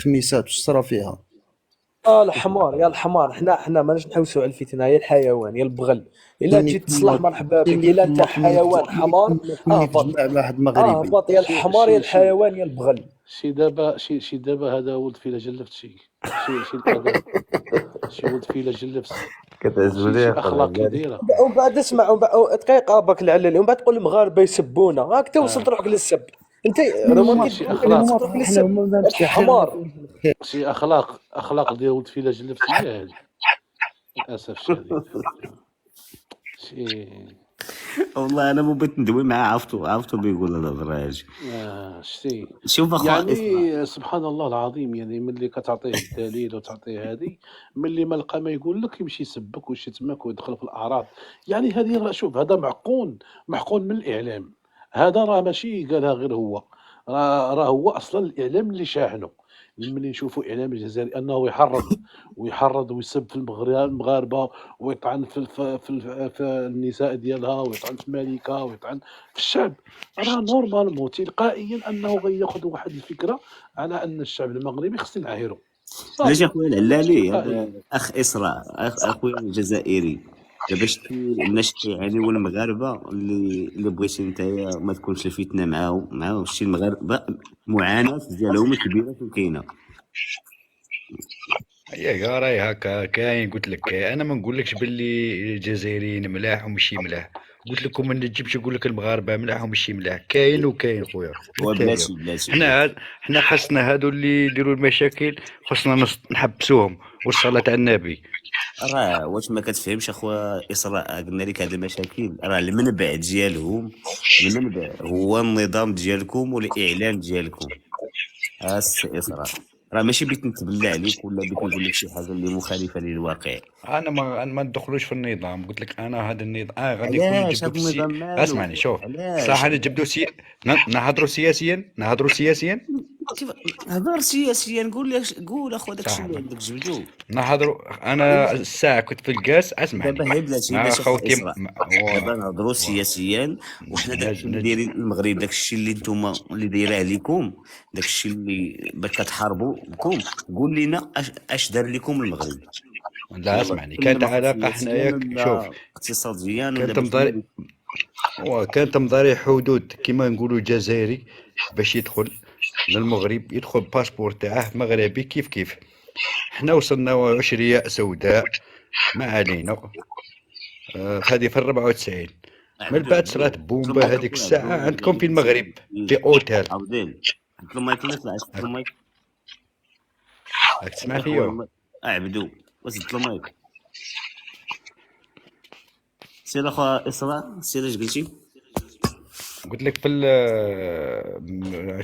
خميسات وشرا فيها. الحمار يا الحمار، حنا ماناش نحوسوا على الفتنه، يا الحيوان يا البغل. الا تجي تصلح مرحبا بك، الا انت حيوان حمار اهبط، واحد مغربي اهبط يا الحمار يا الحيوان يا البغل. شي دابا هذا ولد فيلا جلفت شي الاداب، شي ولد فيلا جلفت شي اخلاق كي دايره. ومن بعد اسمع، دقيقه باك العلالي، ومن بعد تقول المغاربه يسبونا، راك توصلت روحك للسب انت. شي اخلاق الحمار شي اخلاق ديال ولد فيلا جلفت هي هذه للاسف الشديد. شي والله انا مو بغيت ندوي معاه، عرفتو بيقول هذا الدراج. شتي شوف اخويا، يعني سبحان الله العظيم، يعني ملي كتعطيه الدليل وتعطيه هذه، ملي ما لقى ما يقول لك يمشي يسبك ويشتمك ويدخل في الاعراض. يعني هذه راه شوف، هذا محقون من الاعلام، هذا راه ماشي قالها غير هو، راه هو اصلا الاعلام اللي شاحنه. ملي نشوفوا اعلام الجزائري انه يحرض ويسب في المغاربه ويطعن في النساء ديالها ويطعن في الملكه ويطعن في الشعب، راه نورمالمون تلقائيا انه غياخذ واحد الفكره على ان الشعب المغربي خص نعايرو. علاش اخويا العلالي، هذا اخ اسراء، اخويا الجزائري، دابا شتي الناس كيعانيو المغاربه اللي بغيتي نتايا ما تكونش الفتنه معاهم شتي المغاربه معاناه ديالهم كبيره كاينه. يا راهي هكا كاين. قلت لك انا ما نقولكش باللي الجزائريين ملاح ومشي ملاح، قلت لكم ما نجيبش نقول لك المغاربه ملاح ومشي ملاح، كاين خويا. بلاتي حنا خاصنا هادو اللي يديروا المشاكل خاصنا نحبسوهم والصلاه على النبي. راه واش ما كتفهمش اخويا اسراء، قلنا لك هاد المشاكل راه المنبع ديالهم، المنبع هو النظام ديالكم والاعلام ديالكم. اسراء راه ماشي بغيت نتبلى عليك ولا بغيت نقول لك شي حاجه اللي مخالفه للواقع. انا ما ندخلوش في النظام، قلت لك انا هذا النظام غادي يكونوا علاش جبدوا هاد في النظام مالو؟ اسمعني شوف، صح علاش انا جبدوا نهضروا سياسيا، نهضروا سياسيا، كيف هضر سياسيا؟ قول اخو داك الشيء صح. اللي عندك جبدو. نهضروا، انا الساعه كنت في الكاس، اسمعني دابا هي بلاتي مع بلاتي اخو خوتي اسراء، دابا نهضروا سياسيا، وحنا داكشي اللي نج... دايرين المغرب، داكشي اللي نتوما اللي دايره عليكم، داكشي اللي باش كتحاربوا بكم، قول لنا اش دار لكم المغرب. لا يلا اسمعني، كانت كلمه علاقه سياسيا حنايا شوف، ولا اقتصاديا ولا كانت باش مضاري كانت مضاري حدود كما نقولوا جزائري باش يدخل للمغرب، يدخل باسبور تاعه مغربي كيف كيف. حنا وصلنا عشرية سوداء، ما علينا. في هذه في 94 من بعد صرات بومبا هذيك الساعة عندكم في المغرب في اوتيل. عبدين حط له المايك ولا طلع حط له المايك؟ راك تسمع فيا؟ عبدو وزدت له المايك. سير اخويا اسراء، سير اش قلتي؟ قلت لك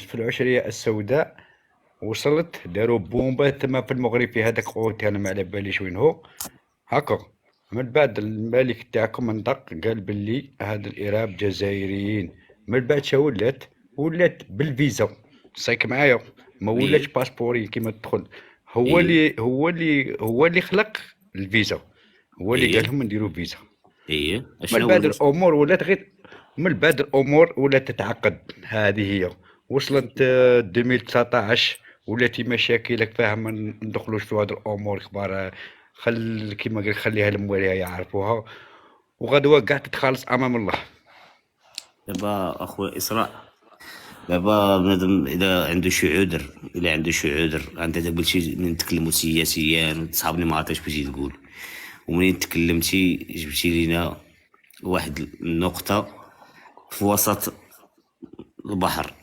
في العشرية السوداء وصلت، داروا بومبا تما في المغرب في هذاك اوتيل، ما على باليش وين هو هكا. من بعد الملك تاعكم انطق قال باللي هذا الارهاب جزائريين. من بعد شا ولات بالفيزا، صايك معايا، ما ولاتش باسبوري كيما تدخل. هو اللي خلق الفيزا، هو اللي قال لهم نديروا فيزا. من بعد الامور ولات غير، من بعد الامور ولات تتعقد. هذه هي وصلت 2019 ولاتي مشاكل فاهم، ما ندخلوش في هذه الامور كبار، كيما قال خليها المواليه يعرفوها، وغدوه كاع تتخلص امام الله. دابا اخويا اسراء، دابا بنادم اذا عنده شي عذر، انت دابا قلتي نتكلموا سياسيا وتصحابني ما عرفتش بغيتي تقول، ومنين تكلمتي جبتي لينا واحد النقطه في وسط البحر.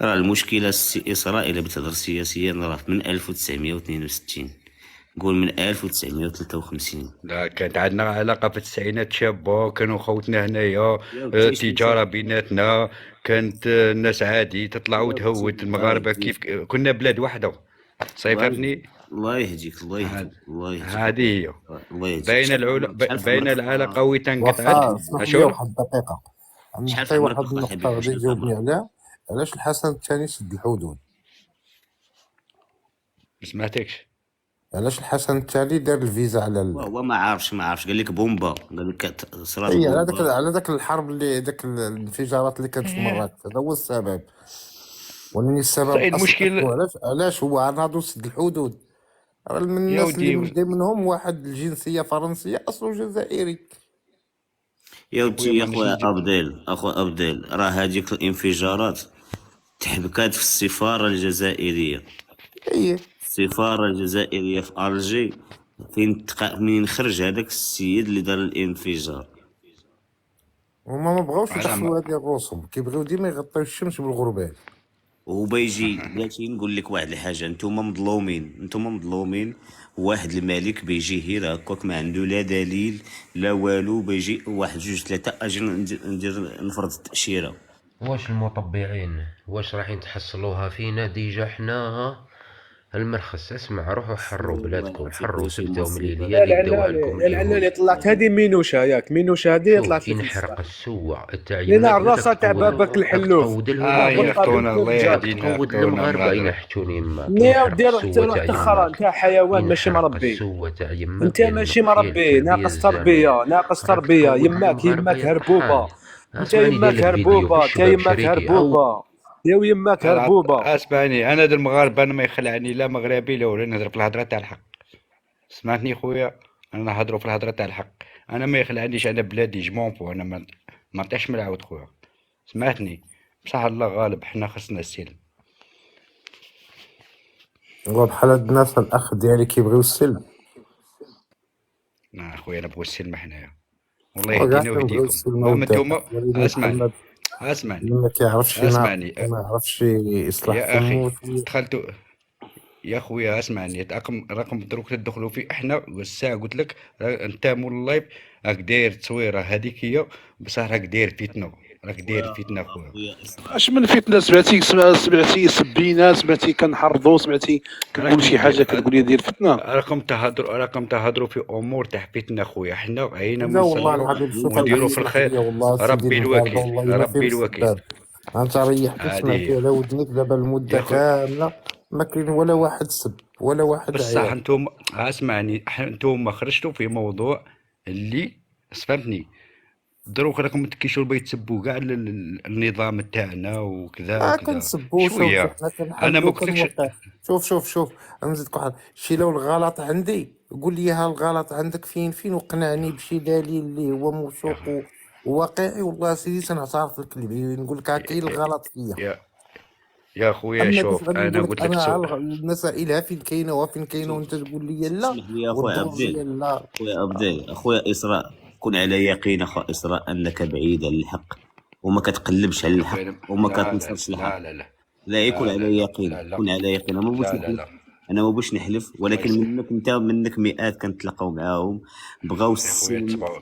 راه المشكله اسراء الا بتهضر سياسيا راه من 1962، قول من 1953. لا كانت عندنا علاقه في التسعينات شابه، كانوا خوتنا هنايا، تجاره بيناتنا، كانت الناس عادي تطلع وتهود المغاربه كيف كنا بلاد واحده. صيفطني الله يهديك الله يهديك الله يهديك. هذه هي بين العلاقه وتنقطعت. اسمح لي واحد الدقيقة، نعطي واحد النقطة غادي تجاوبني عليها. علاش الحسن الثاني سد الحدود؟ ما سمعتكش. علاش الحسن الثاني دار الفيزا على هو ما عارفش قال لك بومبا، قال لك صرات هي على ذاك الحرب اللي ذاك الانفجارات اللي كانت في مراكش، هذا هو السبب. ولكن السبب المشكل علاش هو ناضو سد الحدود؟ راه من الناس اللي مجدي منهم واحد الجنسيه فرنسيه اصله جزائري. يا ودي يا اخويا ابديل، راه هذيك الانفجارات تحبكات في السفاره الجزائريه. السفاره الجزائريه في الجي، منين خرج هذاك السيد اللي دار الانفجار. هما ما بغاوش يدخلوا هذه الرسوم، كيبغيو ديما يغطيو الشمس بالغربال. وبيجي بلاتي نقول لك واحد الحاجه، نتوما مظلومين. واحد الملك بيجي هنا هكاك ما عنده لا دليل لا والو، بيجي واحد جوج ثلاثه اجي ندير نفرض التاشيره. واش المطبعين واش راح يتحصلوها فينا؟ ديجا حنا المرخص. اسمع، روحوا حروا بلادكم، حروا سبتوا من ليليا اللي داوها لكم. العناني طلعت هذه مينوشه، ياك مينوشه هذه طلعت في نحرق السوع لنا الراسه تاع بابك الحلوف. قود يا خونا الله يهدينا، قود المغاربه ينحتوني ما نيا دير تخرا انت حيوان ماشي مربي، انت ماشي مربي، ناقص تربيه. يماك هربوبه، انت يماك هربوبه، يا ويماك هربوبه. اسمعني، انا المغاربه انا ما يخلعني لا مغربي لا نهضر في الهضره تاع الحق. سمعتني خويا، انا نهضروا في الهضره تاع الحق، انا ما يخلعنيش، انا بلادي جمونبو، انا ما نعطيش ملعود خويا. سمعتني، بصح الله غالب، حنا خصنا السلم. هو بحال هاد الناس الاخ ديالي كيبغيو السلم. خويا نبغوا السلم حنايا، والله يهدينا ويهديكم. نتوما اسمعني ما كيعرفش ما يعرفش يصلح يا اخي. دخلتوا يا خويا، اسمعني، رقم دروك تدخلوا فيه احنا والساعه قلت لك انت مول اللايف راك داير تصويره هذيك هي، بصح راك داير فتنه. راك داير فتنه خويا. اش من فتنه؟ سمعتي سبينا، سمعتي كنحرضوا، سمعتي كنقول شي حاجه كتقول لي دير فتنه. راكم تهضروا في امور تاع فتنه خويا. حنا عينا لا والله نصلوا العظيم شوف ونديروا في اسمح لي الخير. والله سيدي ربي المغاربة الوكيل، والله ما فهمت ربي الوكيل. السباب. انت ريحت هذه سمعتي هي على ودنك دابا يا المدة خويا. كاملة ما كاين ولا واحد سب ولا واحد بصح عياط. انتم اسمعني، انتم خرجتوا في موضوع اللي فهمتني. دروك راكم تكيشوا بيتسبوا كاع النظام تاعنا وكذا ما وكذا. كنسبو شوف شويه حنا انا ما كنحلو قلتلكش. كنوقع. شوف انا نزيدك واحد شي. لو الغلط عندي قول لي ها الغلط عندك فين وقنعني بشي دليل اللي هو موثوق وواقعي. والله سيدي سنعترف لك اللي نقول لك ها كاين الغلط فيا. يا خويا اما كيف شوف، غادي انا نقول لك قلت لك انا سؤال. المسائل ها فين كاينه وفين كاينه وانت تقول لي لا اسمح لي يا اخويا والدور عبدي، ديال لا. اخويا عبدي، اخويا اسراء، كن على يقين اخويا اسراء انك بعيد عن الحق وما كتقلبش على الحق وما لا لا كتنصرش الحق. لا لا لا لا يكون لا على لا لا يقين، لا لا كن على يقين. انا ما بغيتش لا لا نحلف، لا انا ما بغيتش نحلف، الله ولكن يسلمك منك انت منك مئات كنتلاقاو معاهم بغاو يا خويا. السلم، تبعوا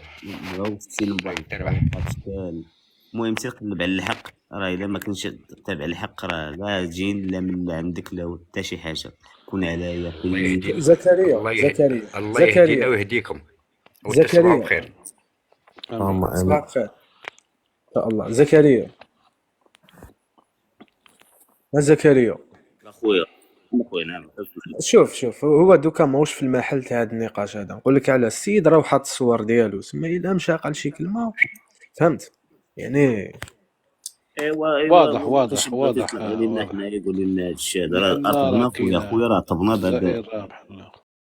بغاو السلم الله بواحد يتربح. الاشكال. المهم سير قلب على الحق، راه الا ما كنتش تابع الحق راه لا تجين لا من عندك لا حتى شي حاجه. كن على الله يقين. يهدينا، زكريا الله زكريا يهدينا ويهديكم وتصبحوا زكريا بخير. امين. امين. صباح الخير ان شاء الله. زكريا ما زكريا، اخويا نعم. شوف هو دوكا ماهوش في المحل تاع هذا النقاش هذا. نقول لك على السيد راه حاط الصور ديالو، سما الا مشى قال شي كلمه فهمت يعني. ايوا واضح ما واضح بقاش واضح يطلع علينا واضح حنا يقول لنا هذا الشيء هذا. راه لان راه رطبنا خويا، كاين رطبنا بعد الجزائر رابحه.